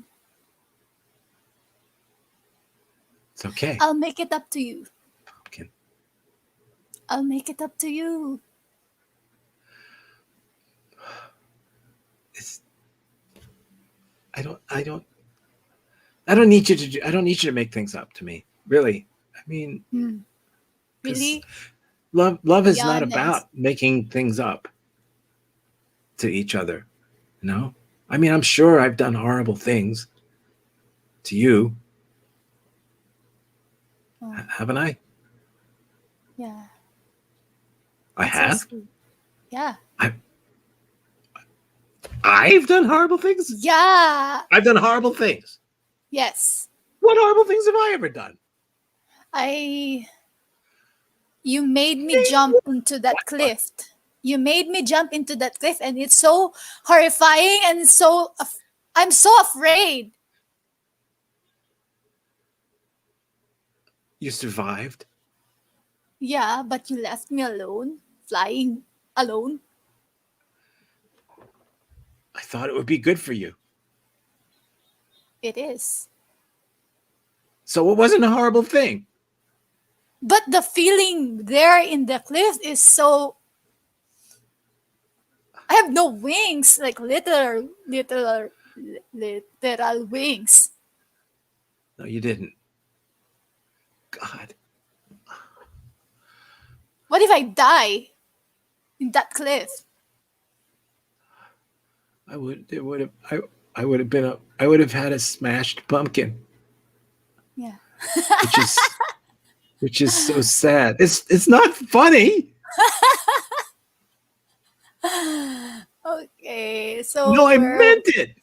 Speaker 4: It's okay.
Speaker 8: I'll make it up to you.
Speaker 4: Pumpkin.
Speaker 8: I'll make it up to you.
Speaker 4: I don't need you to. I don't need you to make things up to me. Really. I mean,
Speaker 8: Really?
Speaker 4: Love is
Speaker 8: Be
Speaker 4: not
Speaker 8: honest.
Speaker 4: about making things up to each other. No. I mean, I'm sure I've done horrible things to you.
Speaker 8: Oh,
Speaker 4: Haven't I?
Speaker 8: yeah.
Speaker 4: I
Speaker 8: That's so
Speaker 4: have.
Speaker 8: sweet. Yeah.
Speaker 4: I've done horrible things.
Speaker 8: Yeah.
Speaker 4: I've done horrible things.
Speaker 8: Yes.
Speaker 4: What horrible things have I ever done?
Speaker 8: You made me jump into that cliff. You made me jump into that cliff, and it's so horrifying and I'm so afraid.
Speaker 4: You survived.
Speaker 8: Yeah, but you left me alone, flying alone.
Speaker 4: I thought it would be good for you.
Speaker 8: It is.
Speaker 4: So it wasn't a horrible thing.
Speaker 8: But the feeling there in the cliff is so. I have no wings, like literal wings.
Speaker 4: No, you didn't. God.
Speaker 8: What if I die in that cliff?
Speaker 4: I would have had a smashed pumpkin.
Speaker 8: Yeah.
Speaker 4: which is so sad. It's not funny.
Speaker 8: Okay, so
Speaker 4: No, I
Speaker 8: we're
Speaker 4: meant it.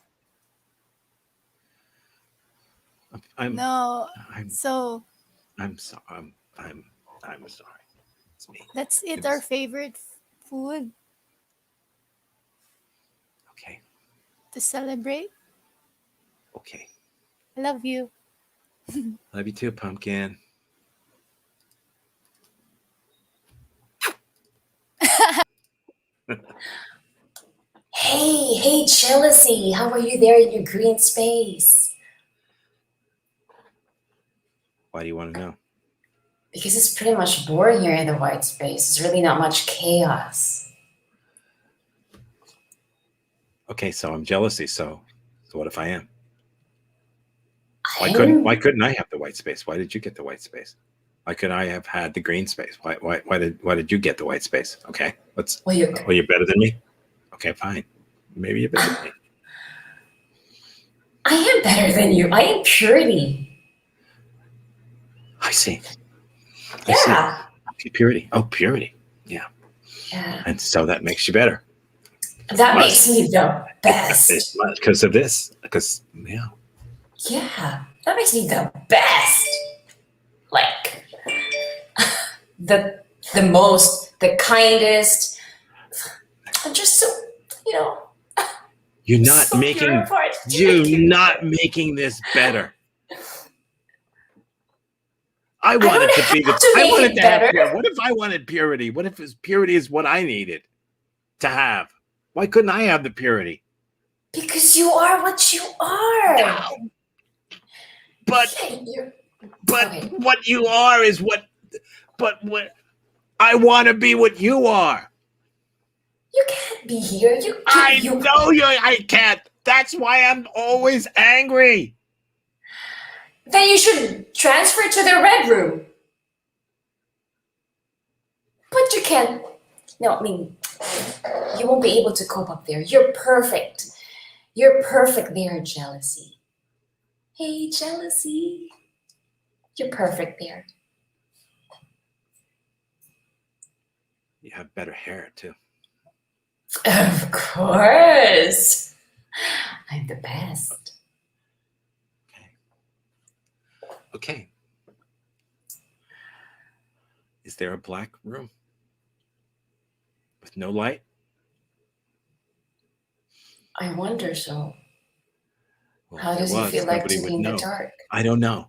Speaker 4: I'm
Speaker 8: no.
Speaker 4: I'm
Speaker 8: So
Speaker 4: I'm sorry. I'm sorry. It's me.
Speaker 8: let's
Speaker 4: It
Speaker 8: eat our
Speaker 4: was
Speaker 8: favorite food
Speaker 4: okay.
Speaker 8: to celebrate.
Speaker 4: Okay.
Speaker 8: I love you.
Speaker 4: Love you too, pumpkin.
Speaker 1: Hey, jealousy. How are you there in your green space?
Speaker 4: Why do you want to know?
Speaker 1: Because it's pretty much boring here in the white space. There's really not much chaos.
Speaker 4: Okay, so I'm jealousy. So what if I am? Why
Speaker 1: I'm
Speaker 4: couldn't I have the white space? Why did you get the white space? Why could I have had the green space? Why did you get the white space? Okay,
Speaker 1: well, you
Speaker 4: you're better than me. Okay, fine. Maybe you're better than me.
Speaker 1: I am better than you. I am purity.
Speaker 4: I see. I see.
Speaker 1: Yeah.
Speaker 4: Okay, purity. Oh, purity. Yeah.
Speaker 1: Yeah.
Speaker 4: And so that makes you better.
Speaker 1: That
Speaker 4: Must.
Speaker 1: makes me the best.
Speaker 4: Because of this. Because yeah.
Speaker 1: Yeah. That makes me the best. Like the the kindest. I'm just so, you know,
Speaker 4: You're not
Speaker 1: so pure of heart.
Speaker 4: you're not making this better. I
Speaker 1: don't
Speaker 4: wanted to be
Speaker 1: have to
Speaker 4: I
Speaker 1: make
Speaker 4: wanted
Speaker 1: it
Speaker 4: to have
Speaker 1: better.
Speaker 4: pure. What if I wanted purity? What if purity is what I needed to have? Why couldn't I have the purity?
Speaker 1: Because you are what you are.
Speaker 4: But
Speaker 1: Yeah, you're,
Speaker 4: but
Speaker 1: okay.
Speaker 4: what you are is what. But what I want to be what you are.
Speaker 1: You can't be here.
Speaker 4: I know you. I can't. That's why I'm always angry.
Speaker 1: Then you should transfer to the red room. But you can't. No, I mean, you won't be able to cope up there. You're perfect. You're perfect there, jealousy. Hey, jealousy. You're perfect there.
Speaker 4: You have better hair too.
Speaker 1: Of course. I'm the best.
Speaker 4: Okay. Is there a black room with no light?
Speaker 1: I wonder so.
Speaker 4: Well,
Speaker 1: How
Speaker 4: if
Speaker 1: does
Speaker 4: there
Speaker 1: it
Speaker 4: was,
Speaker 1: feel like
Speaker 4: nobody
Speaker 1: to
Speaker 4: would
Speaker 1: be in the
Speaker 4: know.
Speaker 1: dark?
Speaker 4: I don't know.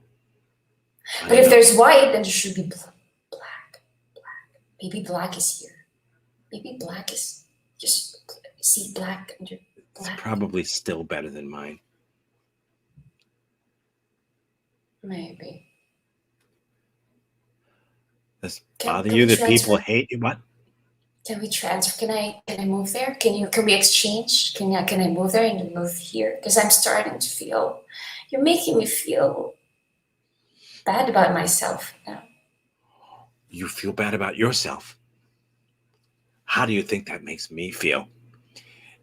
Speaker 1: But if there's white, then there should be black. Maybe black is here. Maybe black is just see black under
Speaker 4: it's
Speaker 1: black.
Speaker 4: probably still better than mine.
Speaker 1: Maybe.
Speaker 4: Does it
Speaker 1: Can
Speaker 4: bother
Speaker 1: we
Speaker 4: you that
Speaker 1: transfer?
Speaker 4: people hate you? What?
Speaker 1: Can we transfer? Can I move there? Can we exchange? Can I move there and you move here? Because I'm starting to feel you're making me feel bad about myself now.
Speaker 4: You feel bad about yourself. How do you think that makes me feel?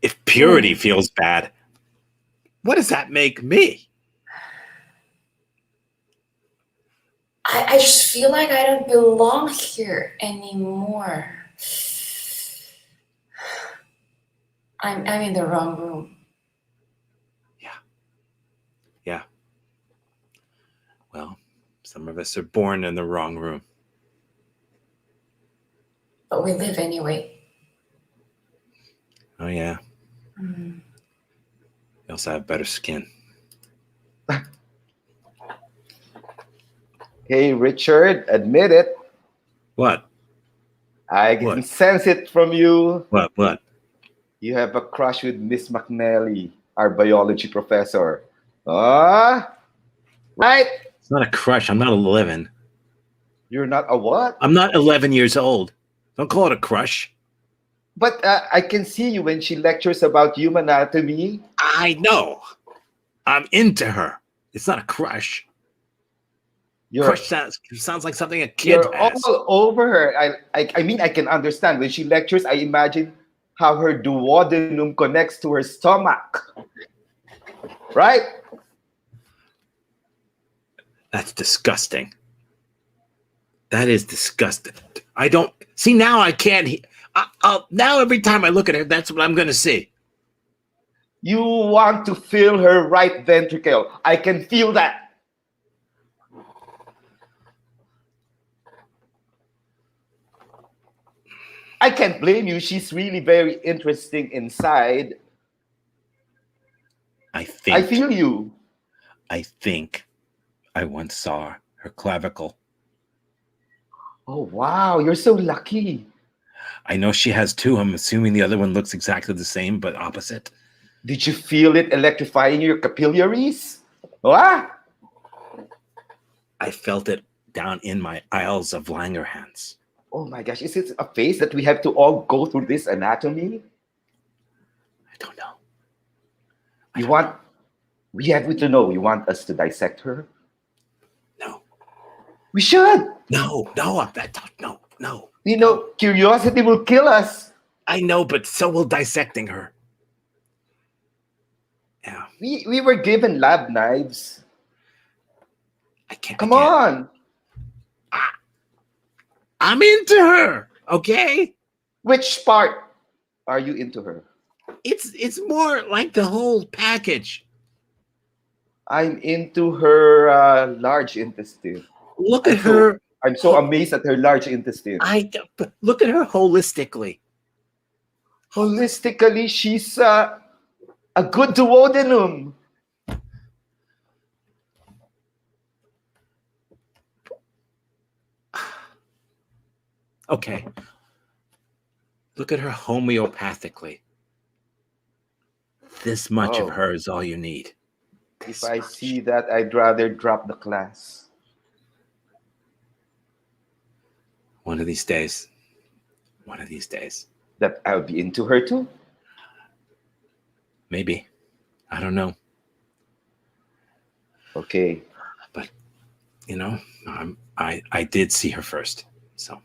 Speaker 4: If purity feels bad, what does that make me?
Speaker 1: I just feel like I don't belong here anymore. I'm in the wrong room.
Speaker 4: Yeah. Well, some of us are born in the wrong room.
Speaker 1: But we live anyway.
Speaker 4: Oh, yeah. You also have better skin.
Speaker 3: Hey, Richard, admit it.
Speaker 4: What?
Speaker 3: I can
Speaker 4: What?
Speaker 3: sense it from you.
Speaker 4: What?
Speaker 3: You have a crush with Miss McNally, our biology professor. Ah, right?
Speaker 4: It's not a crush. I'm not 11.
Speaker 3: You're not a what?
Speaker 4: I'm not 11 years old. Don't call it a crush.
Speaker 3: But I can see you when she lectures about human anatomy.
Speaker 4: I know. I'm into her. It's not a crush. Crush sounds like something a kid
Speaker 3: You're
Speaker 4: has.
Speaker 3: all over her. I mean, I can understand. When she lectures, I imagine how her duodenum connects to her stomach. Right?
Speaker 4: That's disgusting. That is disgusting. I don't see now. I can't.
Speaker 9: Oh, now every time I look at her, that's what I'm going to see.
Speaker 3: You want to feel her right ventricle. I can feel that. I can't blame you. She's really very interesting inside.
Speaker 9: I
Speaker 3: I
Speaker 9: think
Speaker 3: feel you.
Speaker 9: I once saw her clavicle.
Speaker 3: Oh, wow. You're so lucky.
Speaker 9: I know she has two. I'm assuming the other one looks exactly the same, but opposite.
Speaker 3: Did you feel it electrifying your capillaries? Ah?
Speaker 9: I felt it down in my Isles of Langerhans.
Speaker 3: Oh my gosh. Is it a phase that we have to all go through this anatomy?
Speaker 9: I don't know.
Speaker 3: We have to know. You want us to dissect her?
Speaker 9: No.
Speaker 3: We should.
Speaker 9: No.
Speaker 3: Curiosity will kill us.
Speaker 9: I know, but so will dissecting her. Yeah.
Speaker 3: We were given lab knives.
Speaker 9: I can't.
Speaker 3: Come on.
Speaker 9: I'm into her. Okay.
Speaker 3: Which part are you into her?
Speaker 9: It's more like the whole package.
Speaker 3: I'm into her large intestine.
Speaker 9: Look at her.
Speaker 3: I'm so amazed at her large intestine.
Speaker 9: Look at her holistically.
Speaker 3: Holistically, she's a good duodenum.
Speaker 9: Okay. Look at her homeopathically. This much of her is all you need.
Speaker 3: If I see that, I'd rather drop the class.
Speaker 9: One of these days.
Speaker 3: That I'll be into her too?
Speaker 9: Maybe. I don't know.
Speaker 3: Okay.
Speaker 9: But, I did see her first. So.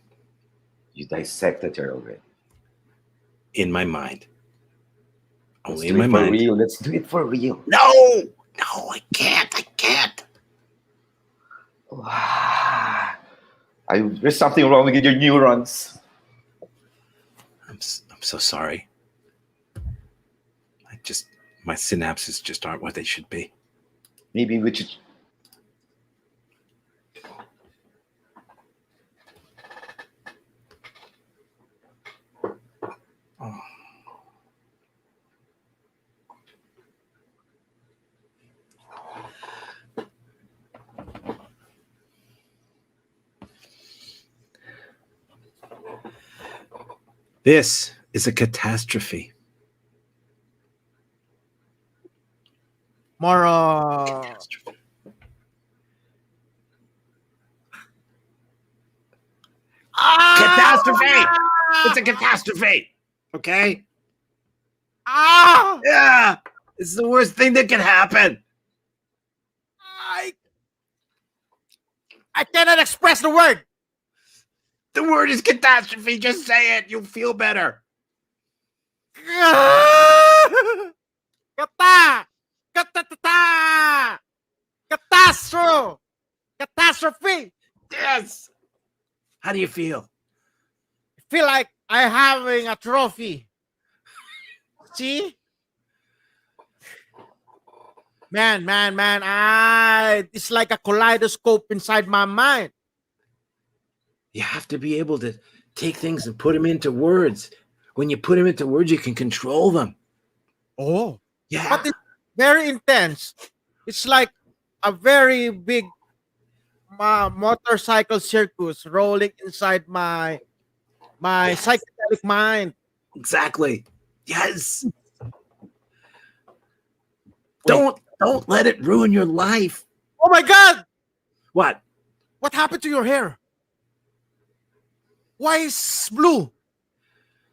Speaker 3: You dissected her already.
Speaker 9: In my mind.
Speaker 3: Only in my mind. Let's do it for real.
Speaker 9: No, I can't.
Speaker 3: There's something wrong with your neurons.
Speaker 9: I'm so sorry. My synapses just aren't what they should be.
Speaker 3: Maybe we should.
Speaker 9: Oh. This is a catastrophe.
Speaker 5: More
Speaker 9: Catastrophe! It's a catastrophe. Okay? Yeah! It's the worst thing that can happen.
Speaker 5: I cannot express the word.
Speaker 9: The word is catastrophe. Just say it. You'll feel better.
Speaker 5: Catastrophe.
Speaker 9: Yes. How do you feel?
Speaker 5: I feel like I'm having a trophy. See? Man, it's like a kaleidoscope inside my mind.
Speaker 9: You have to be able to take things and put them into words. When you put them into words, you can control them.
Speaker 5: Oh.
Speaker 9: Yeah.
Speaker 5: But it's very intense. It's like a very big motorcycle circus rolling inside my psychedelic mind.
Speaker 9: Exactly. Yes. Don't let it ruin your life.
Speaker 5: Oh my God!
Speaker 9: What?
Speaker 5: What happened to your hair? Why is blue?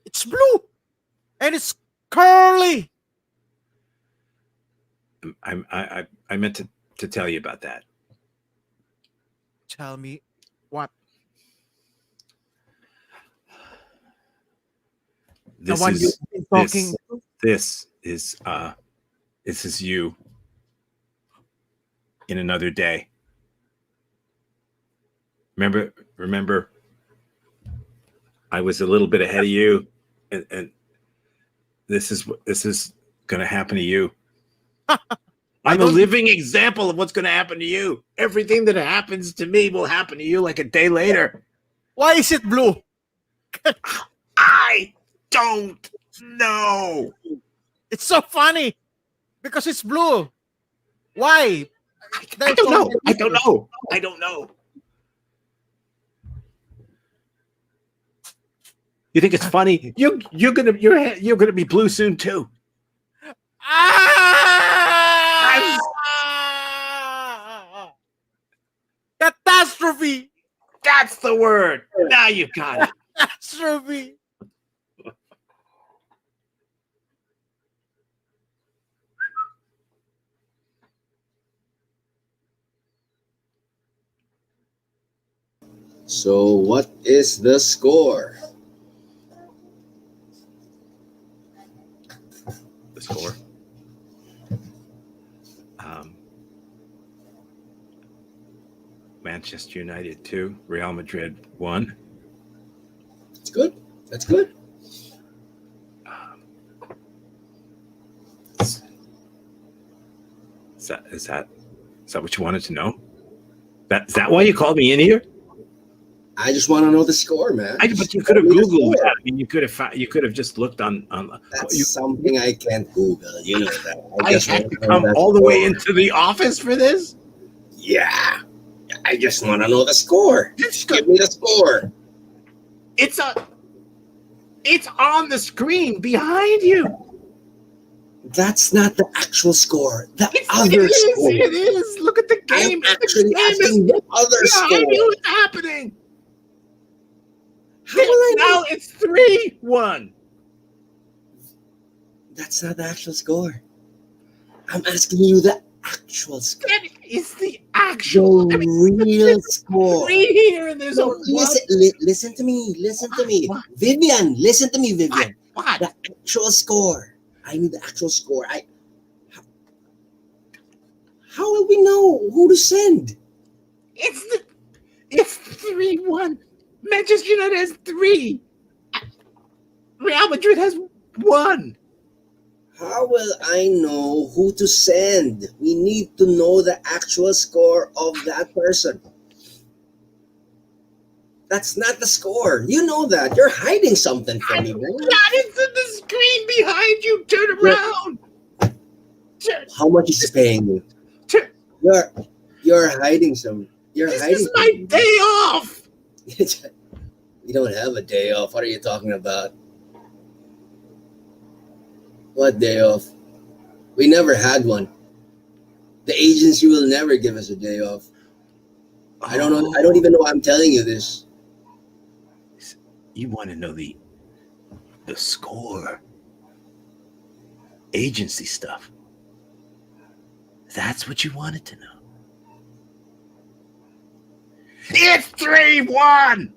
Speaker 5: It's blue, and it's curly.
Speaker 9: I meant to tell you about that.
Speaker 5: Tell me what?
Speaker 9: This is you in another day. Remember, I was a little bit ahead of you.
Speaker 4: and this is going to happen to you.
Speaker 5: I
Speaker 4: I'm a
Speaker 5: don't-
Speaker 4: living example of what's going to happen to you. Everything that happens to me will happen to you like a day later.
Speaker 5: Why is it blue?
Speaker 4: I don't know.
Speaker 5: It's so funny because it's blue. Why?
Speaker 4: I
Speaker 5: There's
Speaker 4: don't know.
Speaker 5: only-
Speaker 4: I don't know. I don't know. You think it's funny? You're gonna be blue soon too.
Speaker 5: Ah! Catastrophe!
Speaker 4: That's the word. Now you got it.
Speaker 5: Catastrophe!
Speaker 6: So, what is the score?
Speaker 4: The score. Manchester United 2, Real Madrid 1.
Speaker 6: It's good. That's good.
Speaker 4: Is that what you wanted to know? Is that why you called me in here?
Speaker 6: I just want to know the score, man.
Speaker 4: But you could have Googled that. I mean, you could have just looked on.
Speaker 6: That's something I can't Google. You know that.
Speaker 4: I
Speaker 6: just
Speaker 4: had
Speaker 6: want
Speaker 4: to
Speaker 6: know
Speaker 4: come
Speaker 6: that
Speaker 4: all the way
Speaker 6: score.
Speaker 4: into the office for this.
Speaker 6: Yeah. I just want to know the score. Just give me the score.
Speaker 4: It's on the screen behind you.
Speaker 6: That's not the actual score. The
Speaker 4: It
Speaker 6: other score.
Speaker 4: is. Look at the game.
Speaker 6: I'm actually asking the other
Speaker 4: behind
Speaker 6: score.
Speaker 4: you. What's happening?
Speaker 6: How will I know?
Speaker 4: Now it's 3-1.
Speaker 6: That's not the actual score. I'm asking you the actual score.
Speaker 4: That is the actual.
Speaker 6: The real score.
Speaker 4: 3 here and there's
Speaker 6: No,
Speaker 4: a
Speaker 6: listen to me. Listen to me.
Speaker 4: What?
Speaker 6: Vivian, listen to me, Vivian.
Speaker 4: What?
Speaker 6: The actual score. I need the actual score. How will we know who to send?
Speaker 4: It's 3-1. Manchester United has 3. Real Madrid has 1.
Speaker 6: How will I know who to send? We need to know the actual score of that person. That's not the score. You know that. You're hiding something from me, man.
Speaker 4: It's in the screen behind you. Turn around.
Speaker 6: How much is he paying you? You're hiding some.
Speaker 4: This is my day off.
Speaker 6: We don't have a day off. What are you talking about? What day off? We never had one. The agency will never give us a day off. I don't know. I don't even know why I'm telling you this.
Speaker 4: You want to know the score. Agency stuff. That's what you wanted to know. It's 3-1.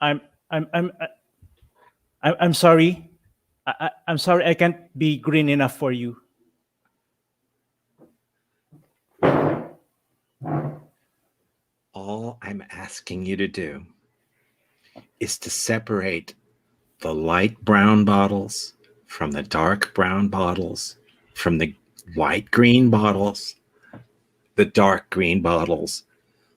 Speaker 10: I'm sorry. I'm sorry. I can't be green enough for you.
Speaker 4: All I'm asking you to do is to separate the light brown bottles from the dark brown bottles, from the white green bottles, the dark green bottles,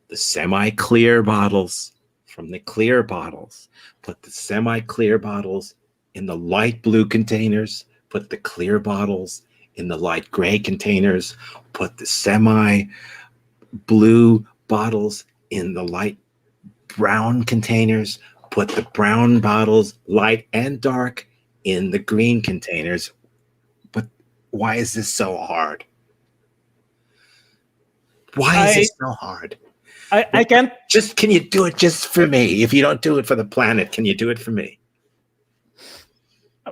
Speaker 4: the semi-clear bottles from the clear bottles. Put the semi-clear bottles in the light blue containers, put the clear bottles in the light gray containers, put the semi-blue bottles in the light brown containers, put the brown bottles, light and dark, in the green containers. But why is this so hard? Why is this so hard?
Speaker 10: I can't.
Speaker 4: Can you do it just for me? If you don't do it for the planet, can you do it for me?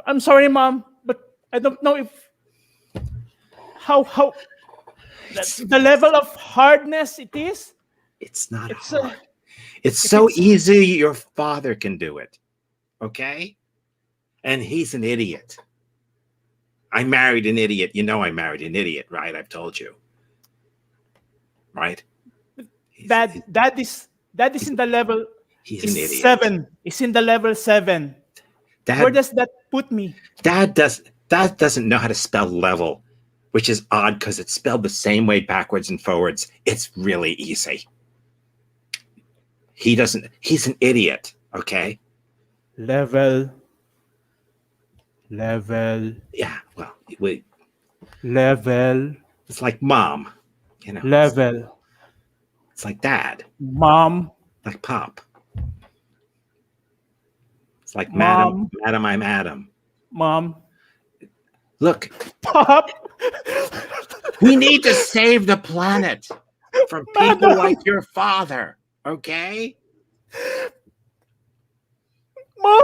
Speaker 10: I'm sorry, Mom, but I don't know if how the level of hardness it is.
Speaker 4: It's not
Speaker 10: It's
Speaker 4: hard. It's
Speaker 10: If
Speaker 4: so
Speaker 10: it's
Speaker 4: easy. Your father can do it. Okay? And he's an idiot. I married an idiot. You know I married an idiot, right? I've told you. Right?
Speaker 10: that that is in the level
Speaker 4: He's
Speaker 10: is
Speaker 4: an idiot.
Speaker 10: 7. Is in the level 7. Where
Speaker 4: Dad,
Speaker 10: does that put me?
Speaker 4: Dad doesn't know how to spell level, which is odd because it's spelled the same way backwards and forwards. It's really easy. He doesn't. He's an idiot. Okay.
Speaker 10: Level.
Speaker 4: Yeah. Well, wait.
Speaker 10: Level.
Speaker 4: It's like mom. You know.
Speaker 10: Level.
Speaker 4: It's like dad.
Speaker 10: Mom.
Speaker 4: Like pop. It's like
Speaker 10: Mom.
Speaker 4: Madam, I'm Adam.
Speaker 10: Mom.
Speaker 4: Look,
Speaker 10: Pop.
Speaker 4: we need to save the planet from people
Speaker 10: Madam.
Speaker 4: like your father. Okay.
Speaker 10: Mom.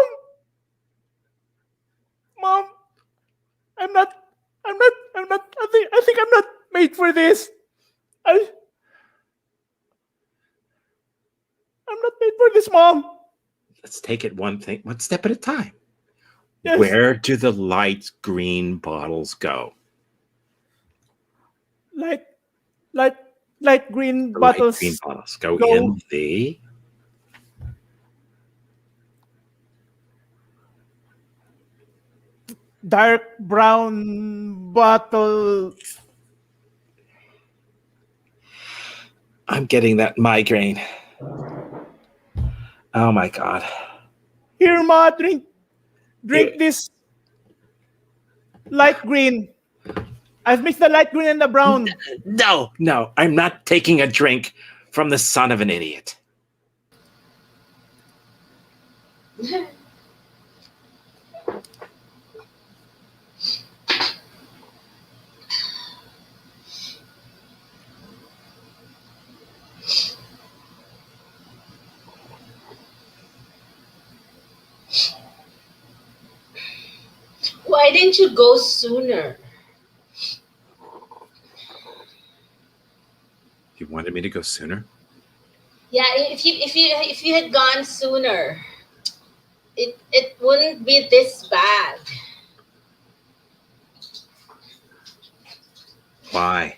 Speaker 10: Mom. I'm not. I think I'm not made for this. I'm not made for this, Mom.
Speaker 4: Let's take it one step at a time.
Speaker 10: Yes.
Speaker 4: Where do the light green bottles go?
Speaker 10: Light green
Speaker 4: The
Speaker 10: bottles.
Speaker 4: light green bottles go
Speaker 10: go-
Speaker 4: in the
Speaker 10: Dark brown bottle.
Speaker 4: I'm getting that migraine. Oh my God.
Speaker 10: Here, Ma, drink
Speaker 4: Yeah.
Speaker 10: this light green. I've mixed the light green and the brown.
Speaker 4: No, I'm not taking a drink from the son of an idiot.
Speaker 2: Why didn't you go sooner?
Speaker 4: You wanted me to go sooner?
Speaker 2: Yeah, if you had gone sooner, it wouldn't be this bad.
Speaker 4: Why?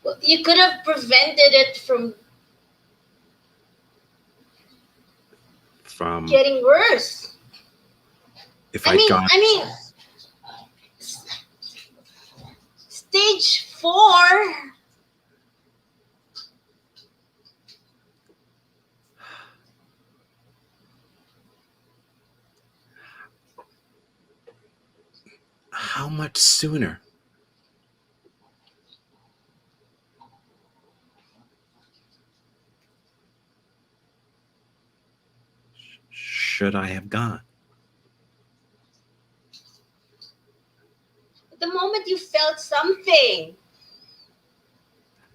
Speaker 2: Well, you could have prevented it from getting worse.
Speaker 4: If
Speaker 2: I
Speaker 4: I'd
Speaker 2: mean,
Speaker 4: gone.
Speaker 2: stage 4.
Speaker 4: How much sooner? Should I have gone?
Speaker 2: The moment you felt something.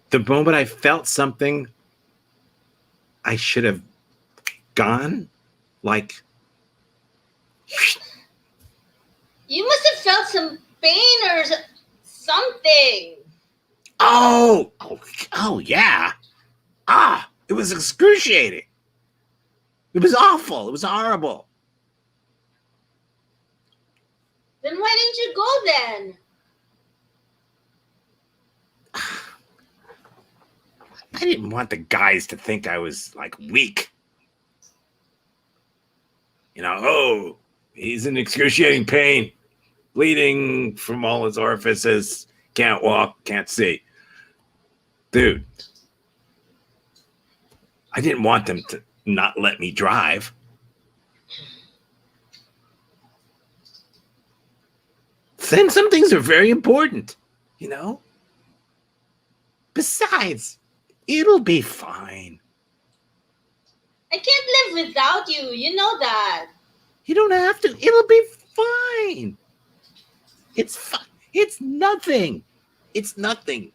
Speaker 4: The moment I felt something, I should have gone? Like,
Speaker 2: You must have felt some pain or something.
Speaker 4: oh, yeah. It was excruciating. It was awful. It was horrible.
Speaker 2: Then why didn't you go then?
Speaker 4: I didn't want the guys to think I was like weak. Oh, he's in excruciating pain, bleeding from all his orifices, can't walk, can't see. Dude, I didn't want them to not let me drive. Then some things are very important, Besides, it'll be fine.
Speaker 2: I can't live without you. You know that.
Speaker 4: You don't have to. It'll be fine. It's fine. It's nothing. It's nothing.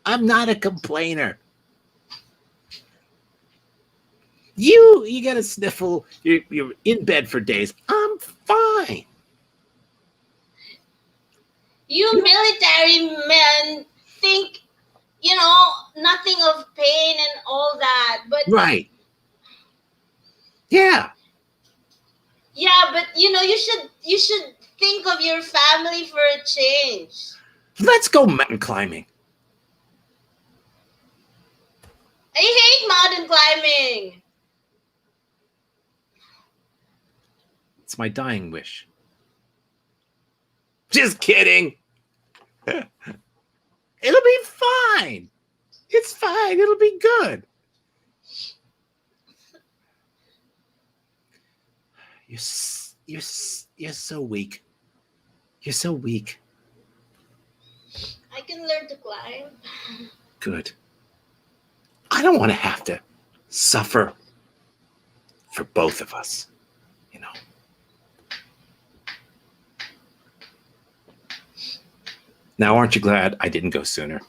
Speaker 4: I'm not a complainer. You got a sniffle. You're in bed for days. I'm fine.
Speaker 2: You military men think, nothing of pain and all that. But
Speaker 9: Right. Yeah.
Speaker 2: yeah, but you should think of your family for a change.
Speaker 9: Let's go mountain climbing.
Speaker 2: I hate mountain climbing.
Speaker 9: It's my dying wish. Just kidding. It'll be fine. It's fine. It'll be good. You're so weak. You're so weak.
Speaker 2: I can learn to climb.
Speaker 9: Good. I don't want to have to suffer for both of us, you know. Now, aren't you glad I didn't go sooner?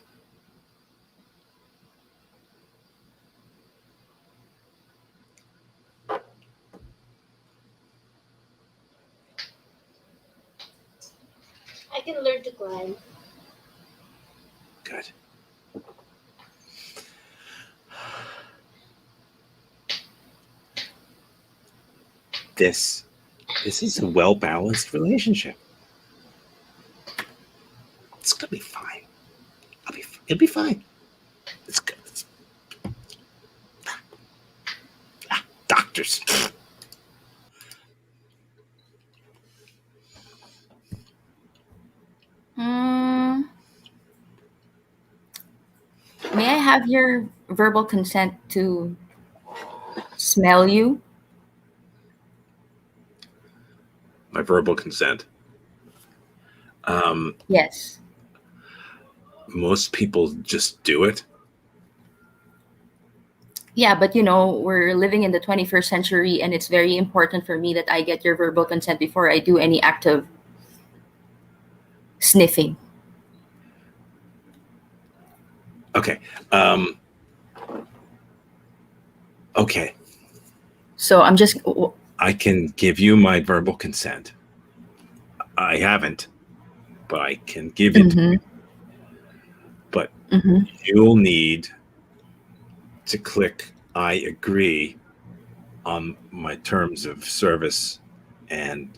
Speaker 2: I can learn to climb.
Speaker 9: Good. This is a well-balanced relationship. It's gonna be fine. It'll be fine. It's good. Doctors.
Speaker 7: May I have your verbal consent to smell you?
Speaker 9: My verbal consent.
Speaker 7: Yes.
Speaker 9: Most people just do it.
Speaker 7: Yeah, but we're living in the 21st century, and it's very important for me that I get your verbal consent before I do any act of sniffing.
Speaker 9: Okay. Okay.
Speaker 7: So I'm just.
Speaker 9: I can give you my verbal consent. I haven't, but I can give it to you. But you'll need to click I agree on my terms of service, and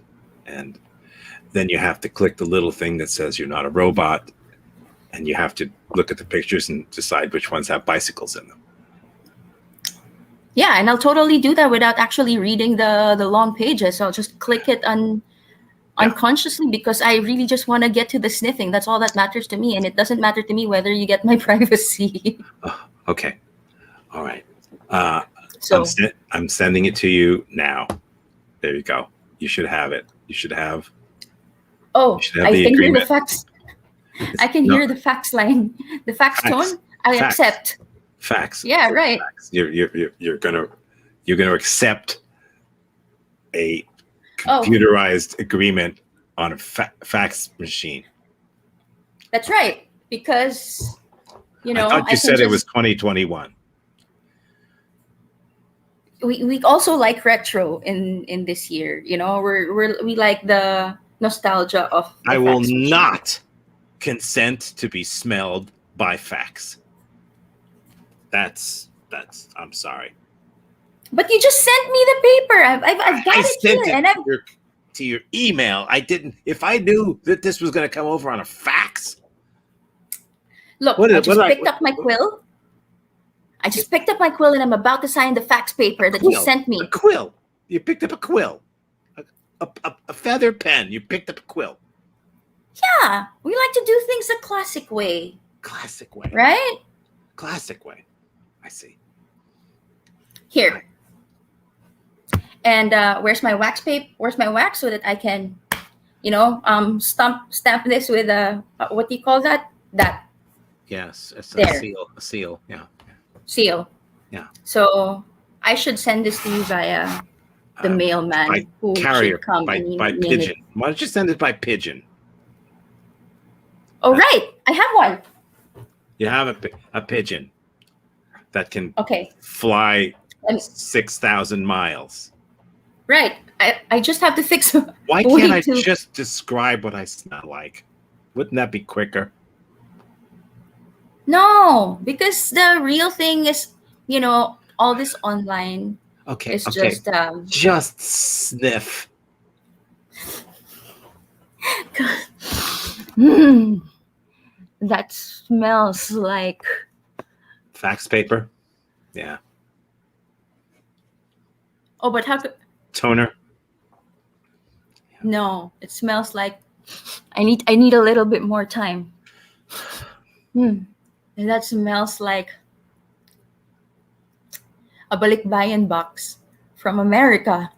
Speaker 9: then you have to click the little thing that says you're not a robot, and you have to look at the pictures and decide which ones have bicycles in them.
Speaker 7: Yeah, and I'll totally do that without actually reading the long pages. I'll just click it unconsciously because I really just want to get to the sniffing. That's all that matters to me, and it doesn't matter to me whether you get my privacy.
Speaker 9: Okay. All right.
Speaker 7: So
Speaker 9: I'm sending it to you now. There you go. You should have it. You should have.
Speaker 7: Oh, I can hear the fax. I can
Speaker 9: No.
Speaker 7: hear the fax line, the fax tone. I accept.
Speaker 9: Fax.
Speaker 7: Yeah, right.
Speaker 9: Fax. You're gonna accept a computerized agreement on a fax machine.
Speaker 7: That's right, because
Speaker 9: I thought you said it was 2021.
Speaker 7: We also like retro in this year. We like the nostalgia of. The
Speaker 9: I will
Speaker 7: fax machine.
Speaker 9: not consent to be smelled by fax. That's. I'm sorry.
Speaker 7: But you just sent me the paper. I've got it
Speaker 9: sent
Speaker 7: here,
Speaker 9: it
Speaker 7: and
Speaker 9: to your email. I didn't. If I knew that this was going to come over on a fax.
Speaker 7: Look. I just picked up my quill. I just picked up my quill, and I'm about to sign the fax paper that you sent me.
Speaker 9: A quill. You picked up a quill. A feather pen. You picked up a quill.
Speaker 7: Yeah, we like to do things the classic way.
Speaker 9: Classic way.
Speaker 7: Right?
Speaker 9: Classic way. I see.
Speaker 7: Here. And where's my wax paper? Where's my wax so that I can, stamp this with a what do you call that? That
Speaker 9: Yes, it's
Speaker 7: There.
Speaker 9: A seal. Yeah.
Speaker 7: seal.
Speaker 9: Yeah.
Speaker 7: So I should send this to you via the mailman
Speaker 9: By
Speaker 7: who
Speaker 9: carrier,
Speaker 7: should come
Speaker 9: by
Speaker 7: and
Speaker 9: pigeon. Why don't you send it by pigeon?
Speaker 7: Oh, right. I have one.
Speaker 9: You have a pigeon that can
Speaker 7: Okay.
Speaker 9: fly
Speaker 7: And-
Speaker 9: 6,000 miles.
Speaker 7: Right. I just have to fix a
Speaker 9: Why
Speaker 7: way
Speaker 9: can't I
Speaker 7: to-
Speaker 9: just describe what I smell like? Wouldn't that be quicker?
Speaker 7: No, because the real thing is, all this online
Speaker 4: Okay,
Speaker 7: is
Speaker 4: okay.
Speaker 7: just
Speaker 4: Just sniff.
Speaker 7: that smells like.
Speaker 4: Fax paper. Yeah.
Speaker 7: Oh, but how could.
Speaker 4: Toner.
Speaker 7: No, it smells like. I need a little bit more time. And that smells like a balikbayan box from America.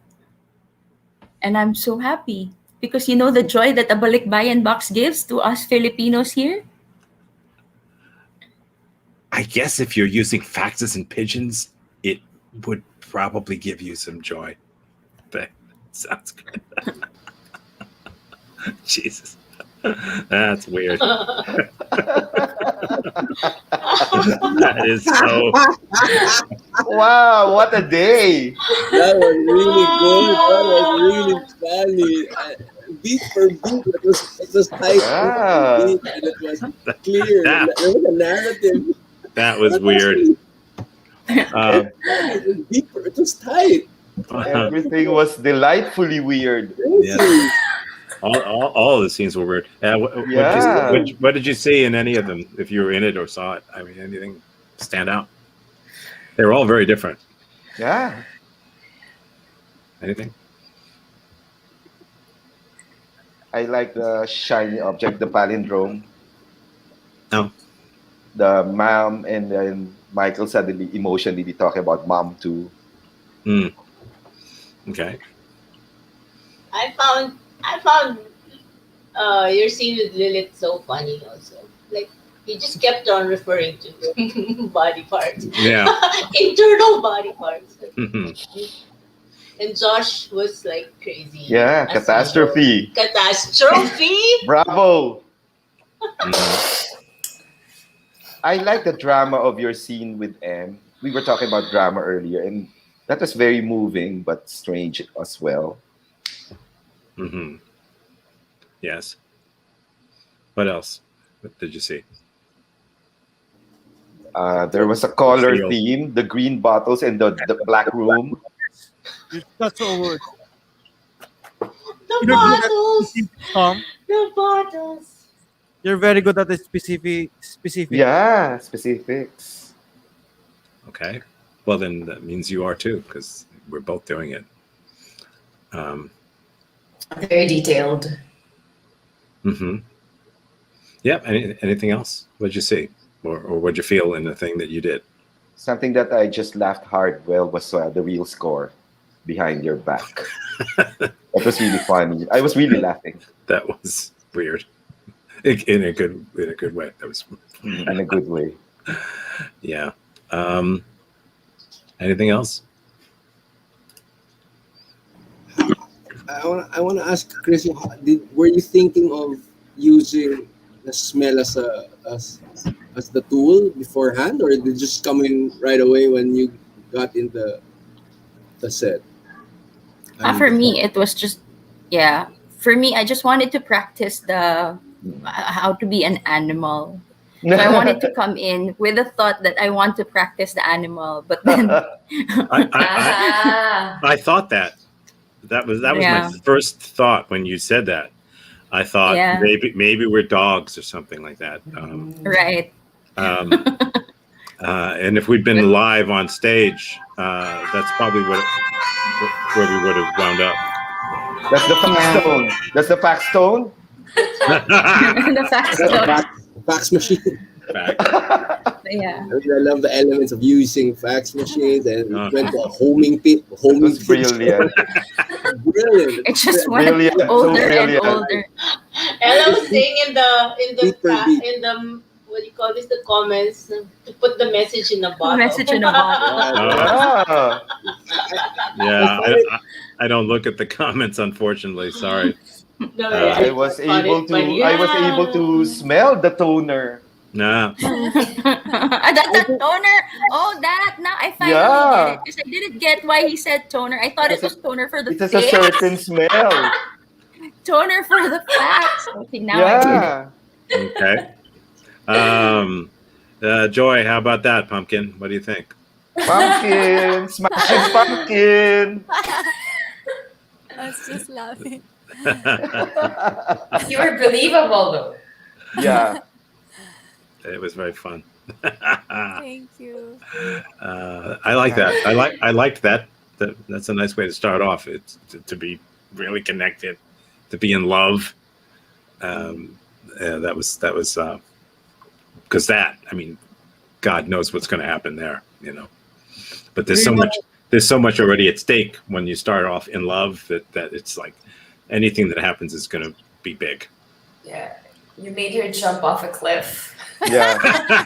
Speaker 7: And I'm so happy because the joy that a balikbayan box gives to us Filipinos here.
Speaker 4: I guess if you're using faxes and pigeons, it would probably give you some joy. But sounds good. Jesus. That's weird. That is so.
Speaker 3: Wow, what a day!
Speaker 6: That was really good. That was really funny. Beat for beat, it was tight
Speaker 3: Yeah.
Speaker 6: beat, and it was clear.
Speaker 4: That-
Speaker 6: There was a narrative.
Speaker 4: That was weird.
Speaker 6: It was tight.
Speaker 3: Everything was delightfully weird.
Speaker 4: Yeah. All of the scenes were weird.
Speaker 3: Yeah.
Speaker 4: What did you see in any of them? If you were in it or saw it, I mean, anything stand out? They were all very different.
Speaker 3: Yeah.
Speaker 4: Anything?
Speaker 3: I like the shiny object, the palindrome.
Speaker 4: No.
Speaker 3: The mom, and then Michael suddenly emotionally talking about mom too.
Speaker 4: Okay.
Speaker 2: I found your scene with Lilith so funny also. Like you just kept on referring to body parts.
Speaker 4: Yeah.
Speaker 2: Internal body parts.
Speaker 4: Mhm.
Speaker 2: And Josh was like crazy.
Speaker 3: Yeah,
Speaker 2: as
Speaker 3: catastrophe.
Speaker 2: usual. Catastrophe.
Speaker 3: Bravo.
Speaker 4: Mhm.
Speaker 3: I like the drama of your scene with M. We were talking about drama earlier, and that was very moving but strange as well.
Speaker 4: Mhm. Yes. What else? What did you see?
Speaker 3: There was a color
Speaker 4: Feel.
Speaker 3: theme, the green bottles and the black room.
Speaker 5: That's so good.
Speaker 2: The
Speaker 5: You're good at
Speaker 2: bottles.
Speaker 5: specific, Tom.
Speaker 2: The bottles.
Speaker 5: You're very good at the specific.
Speaker 3: Yeah, specifics.
Speaker 4: Okay. Well, then that means you are too, because we're both doing it.
Speaker 1: Very detailed.
Speaker 4: Mm-hmm. Yeah. Anything else? What'd you see, or what'd you feel in the thing that you did?
Speaker 3: Something that I just laughed hard was the real score behind your back. That was really funny. I was really laughing
Speaker 4: That was weird. In a good way. That was
Speaker 3: in a good way.
Speaker 4: yeah. Anything else?
Speaker 6: I want to ask Chris, were you thinking of using the smell as the tool beforehand, or did it just come in right away when you got in the set?
Speaker 7: For me, it was just, for me, I just wanted to practice the how to be an animal. So I wanted to come in with the thought that I want to practice the animal, but then
Speaker 4: I thought that was
Speaker 7: Yeah.
Speaker 4: my first thought when you said that. I thought
Speaker 7: Yeah.
Speaker 4: maybe we're dogs or something like that.
Speaker 7: right.
Speaker 4: And if we'd been live on stage, that's probably where we would have wound up.
Speaker 3: That's the fax
Speaker 7: Yeah.
Speaker 3: stone. That's the fax stone.
Speaker 7: The fact that,
Speaker 6: Fax machine.
Speaker 4: Fact.
Speaker 7: yeah.
Speaker 6: I love the elements of using fax machines, and
Speaker 4: Uh-huh.
Speaker 6: it went to a homing pit.
Speaker 3: It
Speaker 6: Homing
Speaker 3: was
Speaker 6: pit.
Speaker 3: brilliant.
Speaker 6: Brilliant.
Speaker 7: It just went
Speaker 3: Brilliant, so
Speaker 7: older and
Speaker 3: brilliant.
Speaker 7: older.
Speaker 2: And I was saying in the
Speaker 6: Beat per beat.
Speaker 2: what do you call this, the comments, to put the message in a bottle.
Speaker 7: Message in a bottle.
Speaker 3: Yeah.
Speaker 4: Yeah, I don't look at the comments, unfortunately. Sorry.
Speaker 2: No,
Speaker 3: I was able to smell the toner.
Speaker 4: Nah.
Speaker 7: that toner. Oh, that. Now I finally
Speaker 3: Yeah.
Speaker 7: get it. Because I didn't get why he said toner. I thought it was toner for the
Speaker 3: It has a
Speaker 7: face.
Speaker 3: certain smell.
Speaker 7: Toner for the facts. Okay, now I get it.
Speaker 3: Yeah.
Speaker 4: Okay. Joy, how about that, Pumpkin? What do you think?
Speaker 3: Pumpkin, smashing pumpkin.
Speaker 8: I was just laughing.
Speaker 1: You were believable though.
Speaker 3: Yeah.
Speaker 4: It was very fun.
Speaker 8: Thank you.
Speaker 4: I like that. I liked that. That's a nice way to start off. It's to be really connected, to be in love. That was because I mean, God knows what's going to happen there, you know. But there's so much already at stake when you start off in love that it's like anything that happens is going to be big.
Speaker 1: Yeah. You made her jump off a cliff.
Speaker 3: Yeah.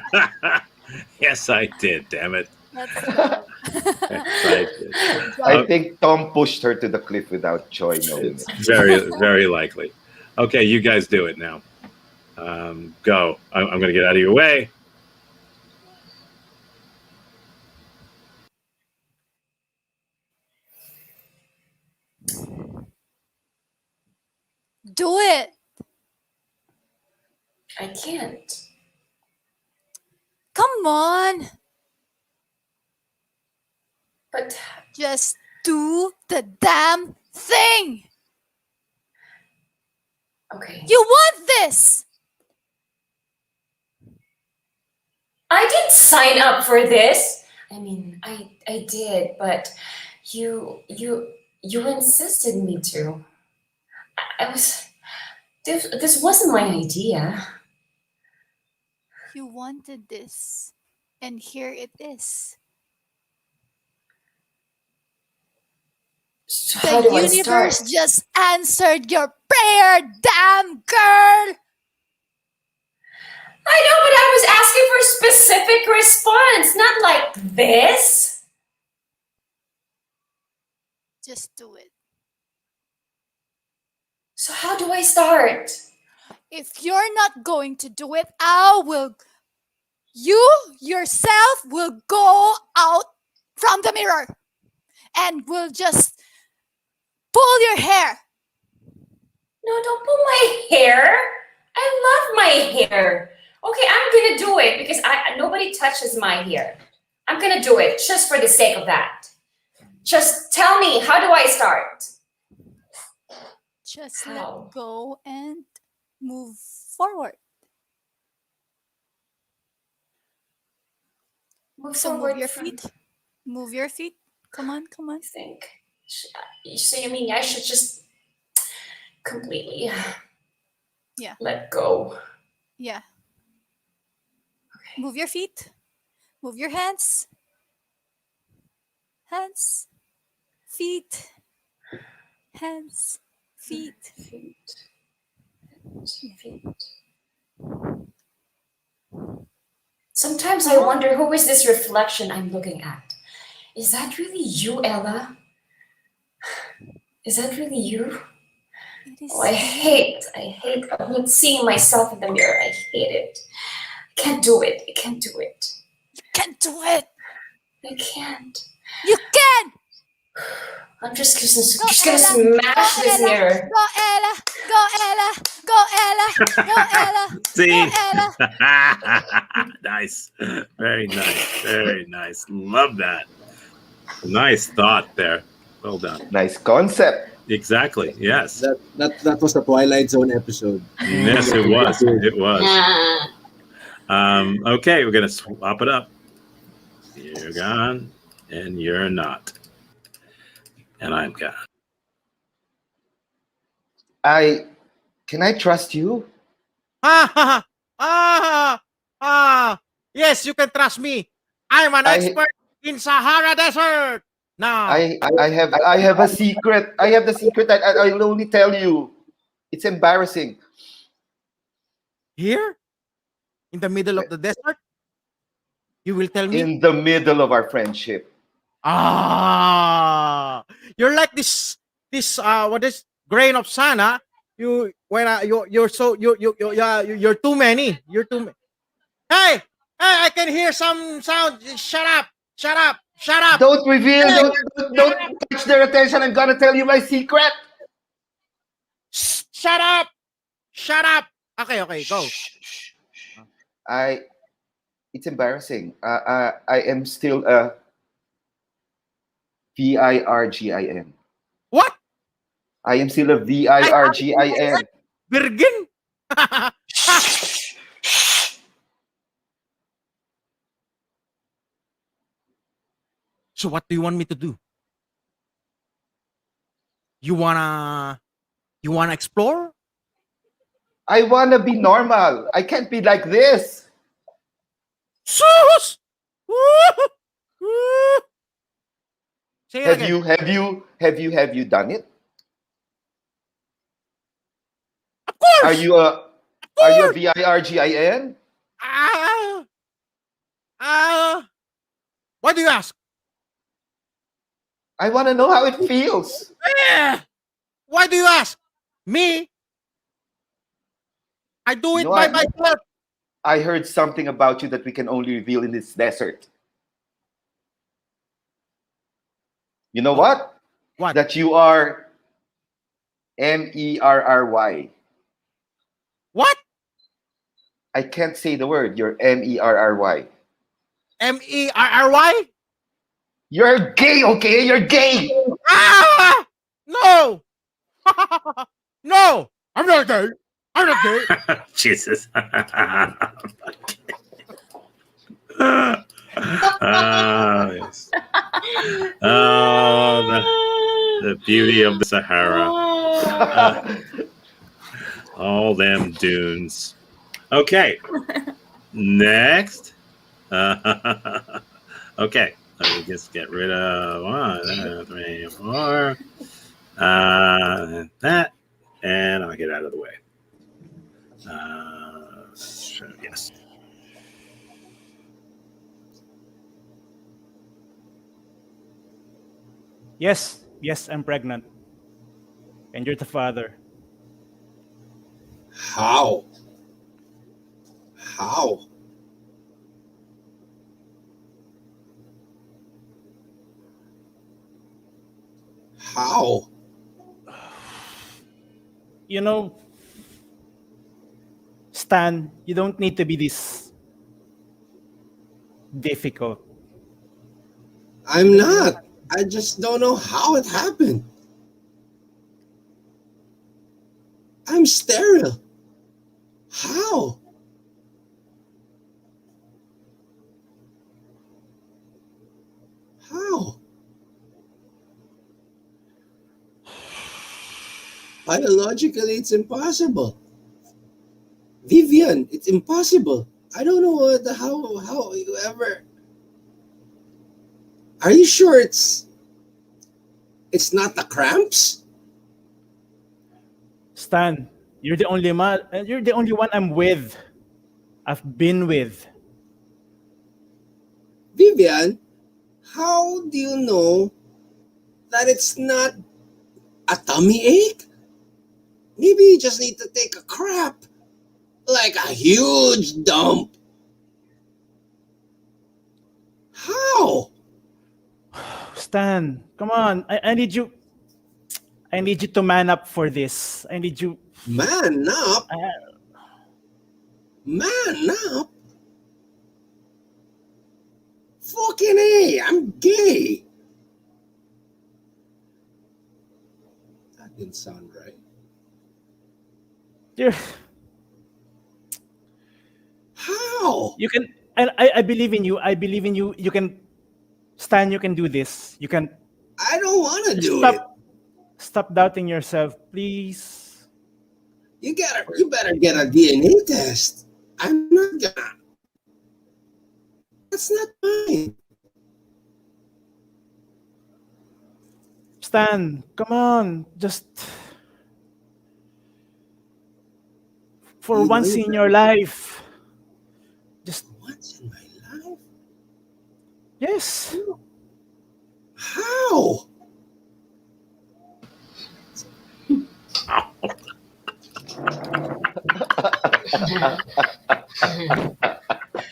Speaker 4: Yes, I did. Damn it.
Speaker 8: That's love.
Speaker 4: Yes, I did.
Speaker 3: I think Tom pushed her to the cliff without Joy knowing
Speaker 4: It's
Speaker 3: it.
Speaker 4: very, very likely. Okay, you guys do it now. Go. I'm going to get out of your way.
Speaker 8: Do it.
Speaker 1: I can't.
Speaker 8: Come on.
Speaker 1: But
Speaker 8: Just do the damn thing.
Speaker 1: okay.
Speaker 8: You want this.
Speaker 1: I didn't sign up for this. I mean, I did, but you insisted me to. I was this wasn't my idea.
Speaker 8: You wanted this. And here it is.
Speaker 1: So
Speaker 8: The
Speaker 1: how do I
Speaker 8: universe
Speaker 1: start?
Speaker 8: just answered your prayer, damn girl.
Speaker 1: I know, but I was asking for specific response, not like this.
Speaker 8: Just do it.
Speaker 1: So how do I start?
Speaker 8: If you're not going to do it, you yourself will go out from the mirror and will just pull your hair.
Speaker 1: No, don't pull my hair. I love my hair. Okay, I'm gonna do it because nobody touches my hair. I'm gonna do it just for the sake of that. Just tell me, how do I start?
Speaker 8: Just
Speaker 1: How?
Speaker 8: let go and move forward.
Speaker 1: Move
Speaker 8: So
Speaker 1: forward
Speaker 8: move your
Speaker 1: from-
Speaker 8: feet. Move your feet. Come on, come on.
Speaker 1: I think. So you mean I should just completely
Speaker 8: Yeah.
Speaker 1: let go?
Speaker 8: Yeah. Move your feet. Move your hands. Hands. Feet. Hands. Feet.
Speaker 1: Feet. Sometimes I wonder, who is this reflection I'm looking at? Is that really you, Ella? Is that really you?
Speaker 8: It is
Speaker 1: Oh, I hate seeing myself in the mirror. I hate it. I can't do it. I can't do it.
Speaker 8: Can't do it.
Speaker 1: I can't.
Speaker 8: You can.
Speaker 1: I'm just gonna
Speaker 8: Ella.
Speaker 1: smash
Speaker 8: Go,
Speaker 1: this
Speaker 8: Ella.
Speaker 1: mirror.
Speaker 8: Go Ella. Go Ella. Go Ella. Go Ella.
Speaker 4: See?
Speaker 8: Go Ella.
Speaker 4: Nice. Very nice. Very nice. Love that. Nice thought there. Well done.
Speaker 3: Nice concept.
Speaker 4: Exactly. Yes.
Speaker 6: That was the Twilight Zone episode.
Speaker 4: Yes, it was. It was.
Speaker 2: Ah.
Speaker 4: Okay, we're gonna swap it up. You're gone, and you're not, and I'm gone.
Speaker 3: Can I trust you?
Speaker 5: Yes, you can trust me. I'm an
Speaker 3: I-
Speaker 5: expert in Sahara Desert. Now,
Speaker 3: I have a secret. I have the secret that I'll only tell you. It's embarrassing.
Speaker 5: here in the middle of the desert, you will tell me.
Speaker 3: In the middle of our friendship.
Speaker 5: You're like this what is grain of sand, huh? You're too many. You're too. Hey, I can hear some sound. Shut up! Shut up! Shut up!
Speaker 3: Don't reveal. Don't catch their attention. I'm gonna tell you my secret.
Speaker 5: Shut up! Shut up! Okay, go.
Speaker 3: Shh. It's embarrassing. I am still a virgin.
Speaker 5: What?
Speaker 3: I am still a
Speaker 5: I haven't been
Speaker 3: virgin.
Speaker 5: Virgin? So what do you want me to do? You wanna explore?
Speaker 3: I wanna be normal. I can't be like this.
Speaker 5: Sus! Woo! Woo! Say it again.
Speaker 3: Have you done it?
Speaker 5: Of
Speaker 3: Are
Speaker 5: course!
Speaker 3: you a
Speaker 5: Of
Speaker 3: are you a
Speaker 5: course!
Speaker 3: virgin?
Speaker 5: Ah! Ah! Why do you ask?
Speaker 3: I wanna know how it feels.
Speaker 5: Eh! Why do you ask? Me? I do
Speaker 3: You
Speaker 5: it
Speaker 3: know,
Speaker 5: by myself.
Speaker 3: I heard something about you that we can only reveal in this desert. You know
Speaker 5: What?
Speaker 3: what?
Speaker 5: What?
Speaker 3: That you are Merry.
Speaker 5: What?
Speaker 3: I can't say the word. You're Merry.
Speaker 5: Merry?
Speaker 3: You're gay, okay? You're gay.
Speaker 5: Ah! No! No! I'm not gay. I'm not gay.
Speaker 9: Jesus. Yes. Oh, the beauty of the Sahara. All them dunes. Okay. Next. Okay. Let me just get rid of 1, 2, 3, 4. That. And I'll get out of the way. Sure, yes.
Speaker 10: Yes, I'm pregnant. And you're the father.
Speaker 6: How? How? How?
Speaker 10: You know, Stan, you don't need to be this difficult.
Speaker 6: I'm not. I just don't know how it happened. I'm sterile. How? How? Biologically, it's impossible. Vivian, it's impossible. I don't know how you ever. Are you sure it's not the cramps?
Speaker 10: Stan, you're the only man. You're the only one I'm with. I've been with.
Speaker 6: Vivian, how do you know that it's not a tummy ache? Maybe you just need to take a crap, like a huge dump. How?
Speaker 10: Stan, come on. I need you. I need you to man up for this. I need you.
Speaker 6: Man up?
Speaker 10: Uh,
Speaker 6: Man up? Fucking A, I'm gay. That didn't sound right.
Speaker 10: you're,
Speaker 6: How?
Speaker 10: you can. I believe in you. I believe in you. You can. Stan, you can do this. You can.
Speaker 6: I don't want to do it.
Speaker 10: Stop doubting yourself, please.
Speaker 6: You better get a DNA test. I'm not gonna. That's not mine.
Speaker 10: Stan, come on. Just for
Speaker 6: You know
Speaker 10: once
Speaker 6: you
Speaker 10: in
Speaker 6: better
Speaker 10: your life. Just
Speaker 6: once in my life.
Speaker 10: yes.
Speaker 6: How?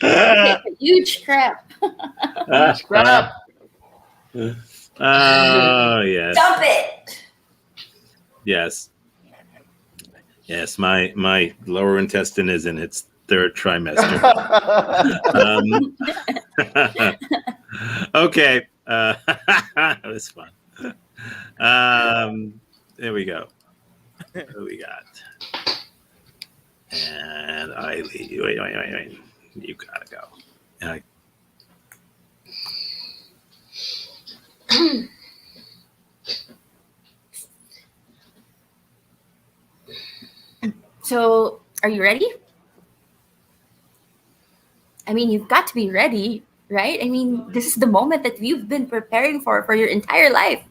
Speaker 7: Take a huge crap.
Speaker 3: Crap.
Speaker 9: Oh, yes.
Speaker 1: Dump it.
Speaker 9: Yes. Yes, my lower intestine is in its third trimester. Okay. That was fun. There we go. What do we got? And I leave. Wait. You gotta go. And I,
Speaker 7: So, are you ready? I mean, you've got to be ready, right? I mean, this is the moment that you've been preparing for your entire life.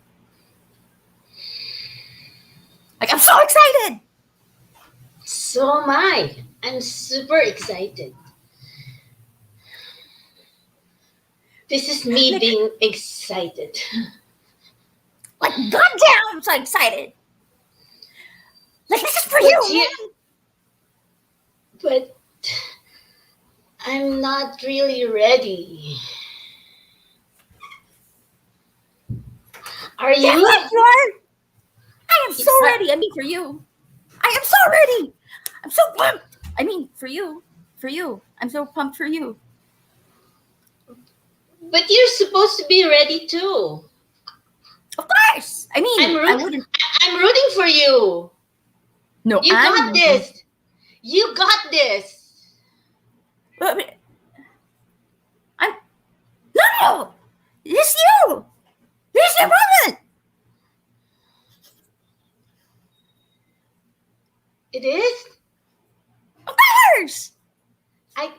Speaker 7: Like, I'm so excited.
Speaker 2: So am I. I'm super excited. This is me being excited.
Speaker 7: Like, goddamn, I'm so excited. Like, this is for
Speaker 2: But
Speaker 7: you,
Speaker 2: you-
Speaker 7: man.
Speaker 2: But I'm not really ready. Are
Speaker 7: Yes,
Speaker 2: you?
Speaker 7: you are. I am so
Speaker 2: It's not-
Speaker 7: ready. I mean, for you. I am so ready. I'm so pumped. I mean, for you. For you. I'm so pumped for you.
Speaker 2: But you're supposed to be ready too.
Speaker 7: Of course. I mean, I wouldn't.
Speaker 2: I'm rooting for you.
Speaker 7: No,
Speaker 2: You
Speaker 7: I'm
Speaker 2: got this. You got this.
Speaker 7: But I'm. No! It's you! It's your moment!
Speaker 2: It is?
Speaker 7: Of course!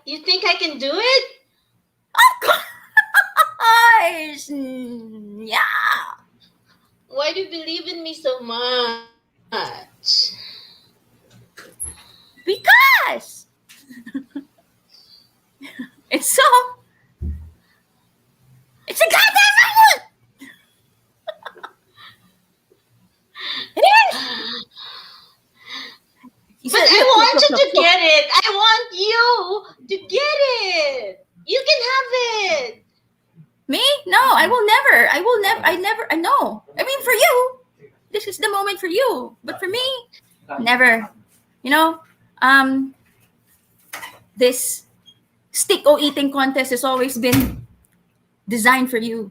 Speaker 2: You think I can do it?
Speaker 7: Of course! Yeah!
Speaker 2: Why do you believe in me so much?
Speaker 7: Because! It's so. It's a goddamn moment! It is! You
Speaker 2: But
Speaker 7: said,
Speaker 2: I
Speaker 7: look,
Speaker 2: want
Speaker 7: look,
Speaker 2: you
Speaker 7: look,
Speaker 2: to
Speaker 7: look.
Speaker 2: get it. I want you to get it. You can have it.
Speaker 7: Me? No, I will never. I know. I mean, for you, this is the moment for you. But for me, never. You know, this stick-o eating contest has always been designed for you.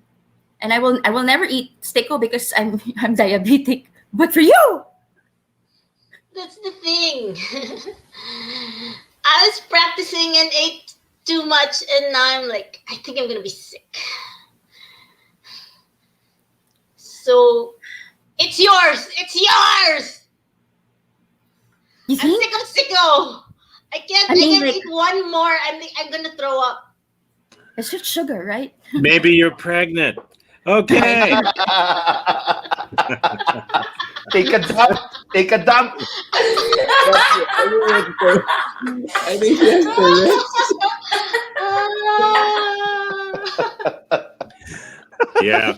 Speaker 7: And I will never eat stick-o because I'm diabetic. But for you,
Speaker 2: That's the thing. I was practicing and ate too much, and now I'm like, I think I'm gonna be sick. So, it's yours. It's yours.
Speaker 7: you
Speaker 2: I'm
Speaker 7: think?
Speaker 2: sick of sicko. I can't.
Speaker 7: I mean,
Speaker 2: I can
Speaker 7: like-
Speaker 2: eat one more. I'm gonna throw up.
Speaker 7: It's just sugar, right?
Speaker 9: maybe you're pregnant. Okay.
Speaker 3: Take a dump. Take a dump.
Speaker 6: I think she has Tourette's.
Speaker 9: Yeah.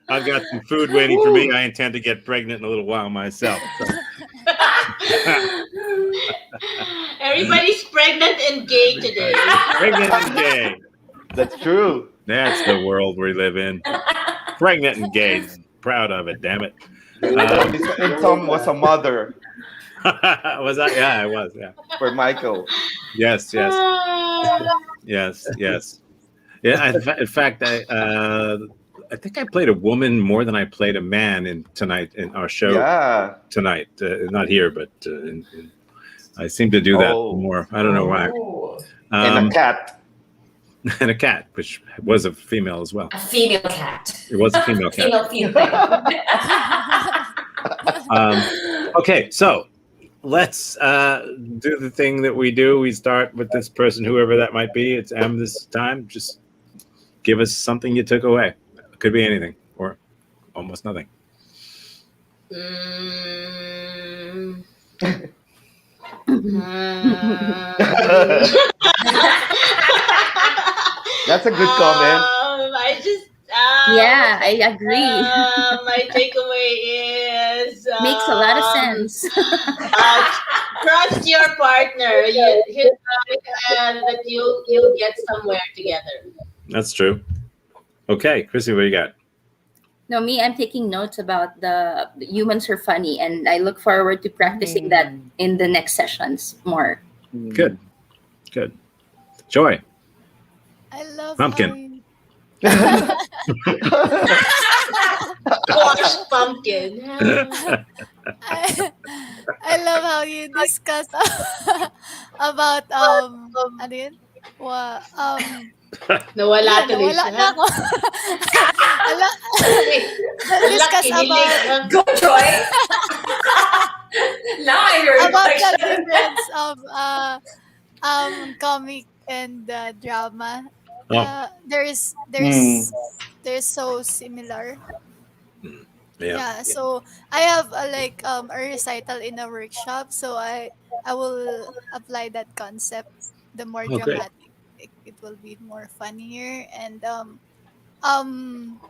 Speaker 9: I've got some food waiting for me. I intend to get pregnant in a little while myself. So.
Speaker 2: Everybody's pregnant and gay today.
Speaker 9: Pregnant and gay.
Speaker 3: That's true.
Speaker 9: That's the world we live in. Pregnant and gay. Proud of it, damn it.
Speaker 3: And Tom was a mother
Speaker 9: Was I? Yeah, I was. Yeah.
Speaker 3: for Michael.
Speaker 9: Yes. Yeah. In fact, I think I played a woman more than I played a man in our show
Speaker 3: Yeah.
Speaker 9: tonight. Not here, but I seem to do that
Speaker 3: Oh.
Speaker 9: more. I don't know why.
Speaker 3: And a cat.
Speaker 9: And a cat, which was a female as well.
Speaker 1: A female cat.
Speaker 9: It was a female cat.
Speaker 1: Female.
Speaker 9: Okay, so let's do the thing that we do. We start with this person, whoever that might be. It's M this time. Just give us something you took away. It could be anything or almost nothing.
Speaker 3: That's a good comment.
Speaker 2: I just.
Speaker 7: Yeah, I agree.
Speaker 2: My takeaway is
Speaker 7: Makes a lot of sense.
Speaker 2: Trust your partner. That you'll get somewhere together.
Speaker 9: That's true. Okay, Chrissy, what do you got?
Speaker 7: No, me, I'm taking notes about the humans are funny, and I look forward to practicing that in the next sessions more.
Speaker 9: Good.
Speaker 4: Good. Joy.
Speaker 8: I love
Speaker 4: Pumpkin.
Speaker 2: Squash pumpkin.
Speaker 8: I, I love how you discuss about ano yun?
Speaker 2: Nawala
Speaker 8: Wala,
Speaker 2: tuloy
Speaker 8: nawala na
Speaker 2: siya.
Speaker 8: ako. Ala-
Speaker 2: Ala,
Speaker 8: discuss
Speaker 2: kinilig.
Speaker 8: about
Speaker 1: Go, Joy. Now I hear your
Speaker 8: about the
Speaker 1: question.
Speaker 8: difference of comic and drama.
Speaker 4: Oh,
Speaker 8: There's so similar.
Speaker 4: yeah.
Speaker 8: Yeah, so I have a recital in a workshop, so I will apply that concept. The more
Speaker 4: Oh, great.
Speaker 8: dramatic, it will be more funnier, and um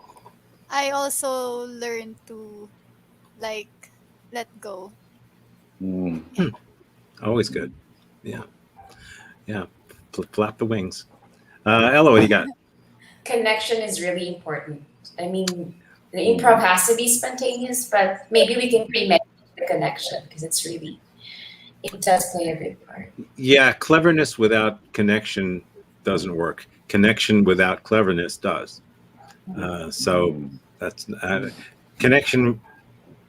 Speaker 8: I also learn to like let go.
Speaker 3: Mm.
Speaker 8: Yeah.
Speaker 4: Always good. Yeah. Yeah. Flap the wings. Ella, what do you got?
Speaker 1: Connection is really important. I mean, the improv has to be spontaneous, but maybe we can premeditate the connection because it does play a big part.
Speaker 4: Yeah, cleverness without connection doesn't work. Connection without cleverness does. So that's connection.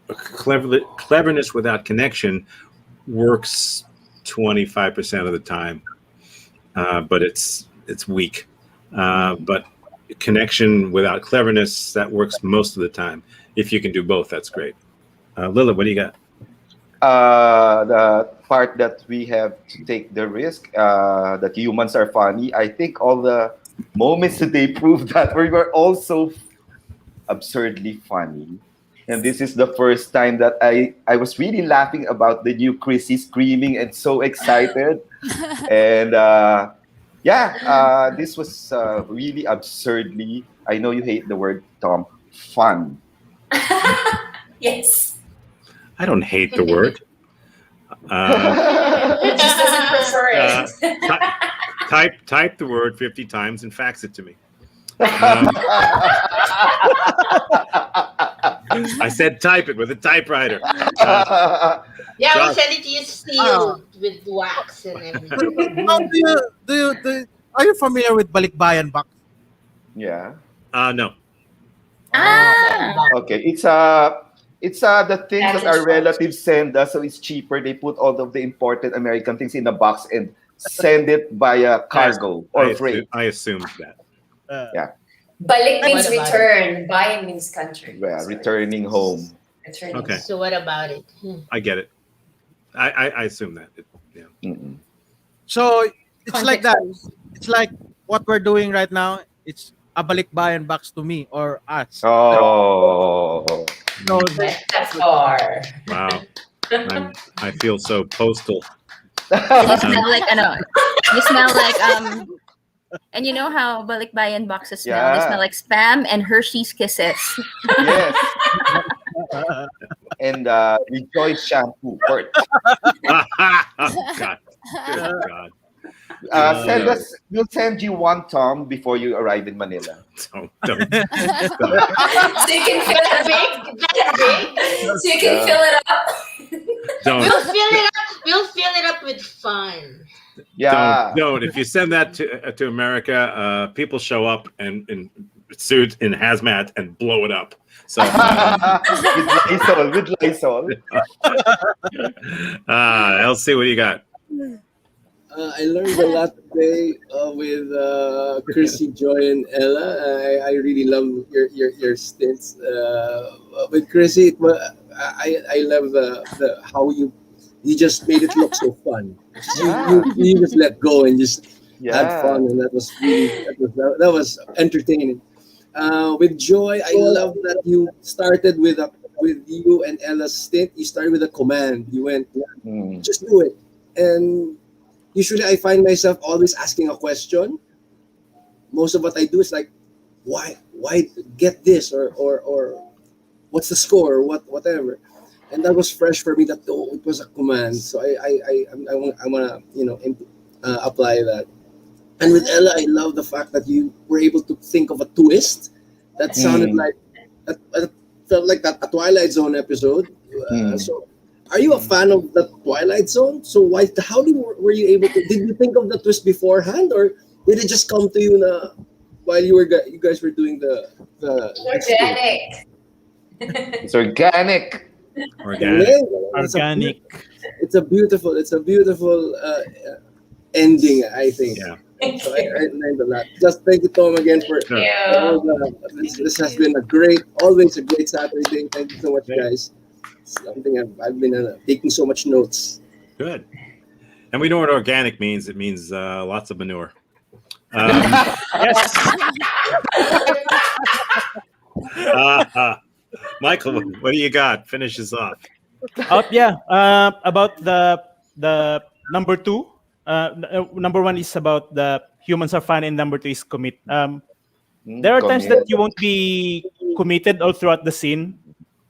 Speaker 4: Cleverness without connection works 25% of the time, but it's weak. But connection without cleverness, that works most of the time. If you can do both, that's great. Lilith, what do you got?
Speaker 3: The part that we have to take the risk, that humans are funny. I think all the moments today prove that we were also absurdly funny. And this is the first time that I was really laughing about the new Chrissy screaming and so excited. And this was really absurdly, I know you hate the word, Tom, fun.
Speaker 1: Yes.
Speaker 4: I don't hate the word.
Speaker 1: He just doesn't prefer it.
Speaker 4: Type the word 50 times and fax it to me. I said type it with a typewriter.
Speaker 2: Yeah, we'll
Speaker 4: Josh.
Speaker 2: send it to you sealed with wax and everything.
Speaker 5: How are you familiar with Balikbayan box?
Speaker 3: Yeah.
Speaker 4: No.
Speaker 3: Okay. It's the things that our relatives send us, so it's cheaper. They put all of the important American things in a box and send it via cargo or freight.
Speaker 4: I assumed that.
Speaker 1: Balik means
Speaker 2: What about
Speaker 1: return. Bayan means country.
Speaker 3: Yeah,
Speaker 1: Sorry.
Speaker 3: returning home.
Speaker 1: Returning.
Speaker 4: Okay.
Speaker 2: So what about it?
Speaker 4: I get it. I assume that. Yeah.
Speaker 3: Mm-mm.
Speaker 5: So it's like that.
Speaker 7: Context.
Speaker 5: It's like what we're doing right now. It's a Balikbayan box to me or us.
Speaker 3: Oh.
Speaker 5: So
Speaker 1: Metaphor.
Speaker 4: Wow. I feel so postal.
Speaker 7: You smell like you smell like and you know how balikbayan boxes smell? They
Speaker 3: Yeah.
Speaker 7: smell like Spam and Hershey's Kisses.
Speaker 3: Yes. And Rejoice shampoo. Port.
Speaker 4: Oh, God. Good God.
Speaker 3: We'll send you one, Tom, before you arrive in Manila.
Speaker 4: Don't.
Speaker 1: So you can fill it big. So you can fill it up.
Speaker 4: Don't.
Speaker 2: We'll fill it up with fun.
Speaker 3: Yeah.
Speaker 4: Don't. If you send that to America, people show up in suits in hazmat and blow it up. So
Speaker 3: with Lysol.
Speaker 4: Elsie, what do you got?
Speaker 6: I learned a lot today with Chrissy, Joy, and Ella. I really love your stints. With Chrissy, I love the how you just made it look so fun. You just let go and just had fun, and that was entertaining. With Joy, I love that you started with you and Ella's stint. You started with a command. You went, just do it, and usually I find myself always asking a question. Most of what I do is like, why get this or what's the score or whatever, and that was fresh for me. That it was a command, so I want to apply that. And with Ella, I love the fact that you were able to think of a twist that sounded like that felt like a Twilight Zone episode. So Are you a fan of the Twilight Zone? So why? Were you able to? Did you think of the twist beforehand, or did it just come to you while you guys were doing the script?
Speaker 1: Organic.
Speaker 3: It's organic.
Speaker 9: Organic.
Speaker 6: Yeah,
Speaker 5: Organic.
Speaker 6: it's a beautiful ending. I think.
Speaker 9: Yeah.
Speaker 1: Thank
Speaker 6: So
Speaker 1: you.
Speaker 6: I learned a lot. Just thank you, Tom, again
Speaker 9: Sure.
Speaker 6: for all the. This has been always a great Saturday. Thank you so much,
Speaker 9: Great.
Speaker 6: guys. Something I've been taking so much notes.
Speaker 9: Good. And we know what organic means. It means lots of manure.
Speaker 5: Yes.
Speaker 9: Michael, what do you got? Finish us off.
Speaker 10: Yeah. About the number two. Number one is about the humans are fun, and number two is commit. There are times that you won't be committed all throughout the scene.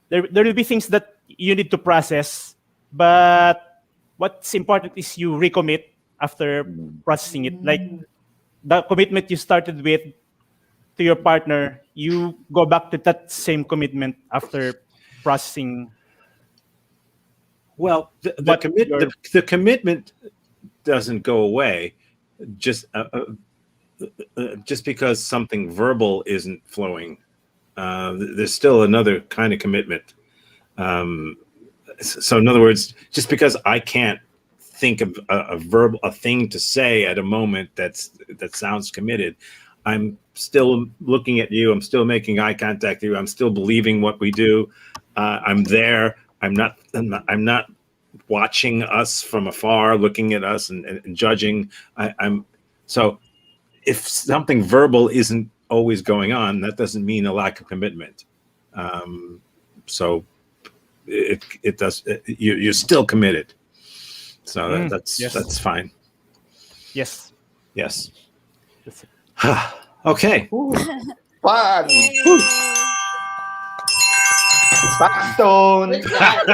Speaker 10: There will be things that you need to process, but what's important is you recommit after processing it. Like the commitment you started with to your partner, you go back to that same commitment after processing.
Speaker 9: Well,
Speaker 10: What your-
Speaker 9: the commitment doesn't go away just because something verbal isn't flowing. There's still another kind of commitment. So in other words, just because I can't think of a thing to say at a moment that sounds committed, I'm still looking at you. I'm still making eye contact with you. I'm still believing what we do. I'm there. I'm not watching us from afar, looking at us and judging. I'm so if something verbal isn't always going on, that doesn't mean a lack of commitment. So it does. You're still committed. So that's fine.
Speaker 10: Yes.
Speaker 9: Yes.
Speaker 10: That's it.
Speaker 9: Okay.
Speaker 3: Fun.
Speaker 8: Yay.
Speaker 3: Backstone.
Speaker 2: Good job.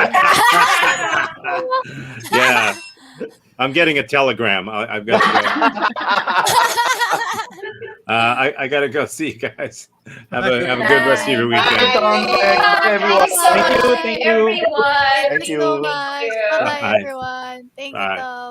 Speaker 9: Yeah. I'm getting a telegram. I've got to go. I got to go. See you guys. Have a good rest of your weekend.
Speaker 3: Everyone.
Speaker 1: Thank you so
Speaker 10: Thank you,
Speaker 1: much,
Speaker 10: thank you.
Speaker 1: everyone.
Speaker 8: Thank
Speaker 3: Thank
Speaker 8: you so
Speaker 3: you.
Speaker 8: much.
Speaker 1: you.
Speaker 8: Bye bye,
Speaker 9: Bye.
Speaker 8: everyone. Thank you,
Speaker 9: Bye.
Speaker 8: Tom.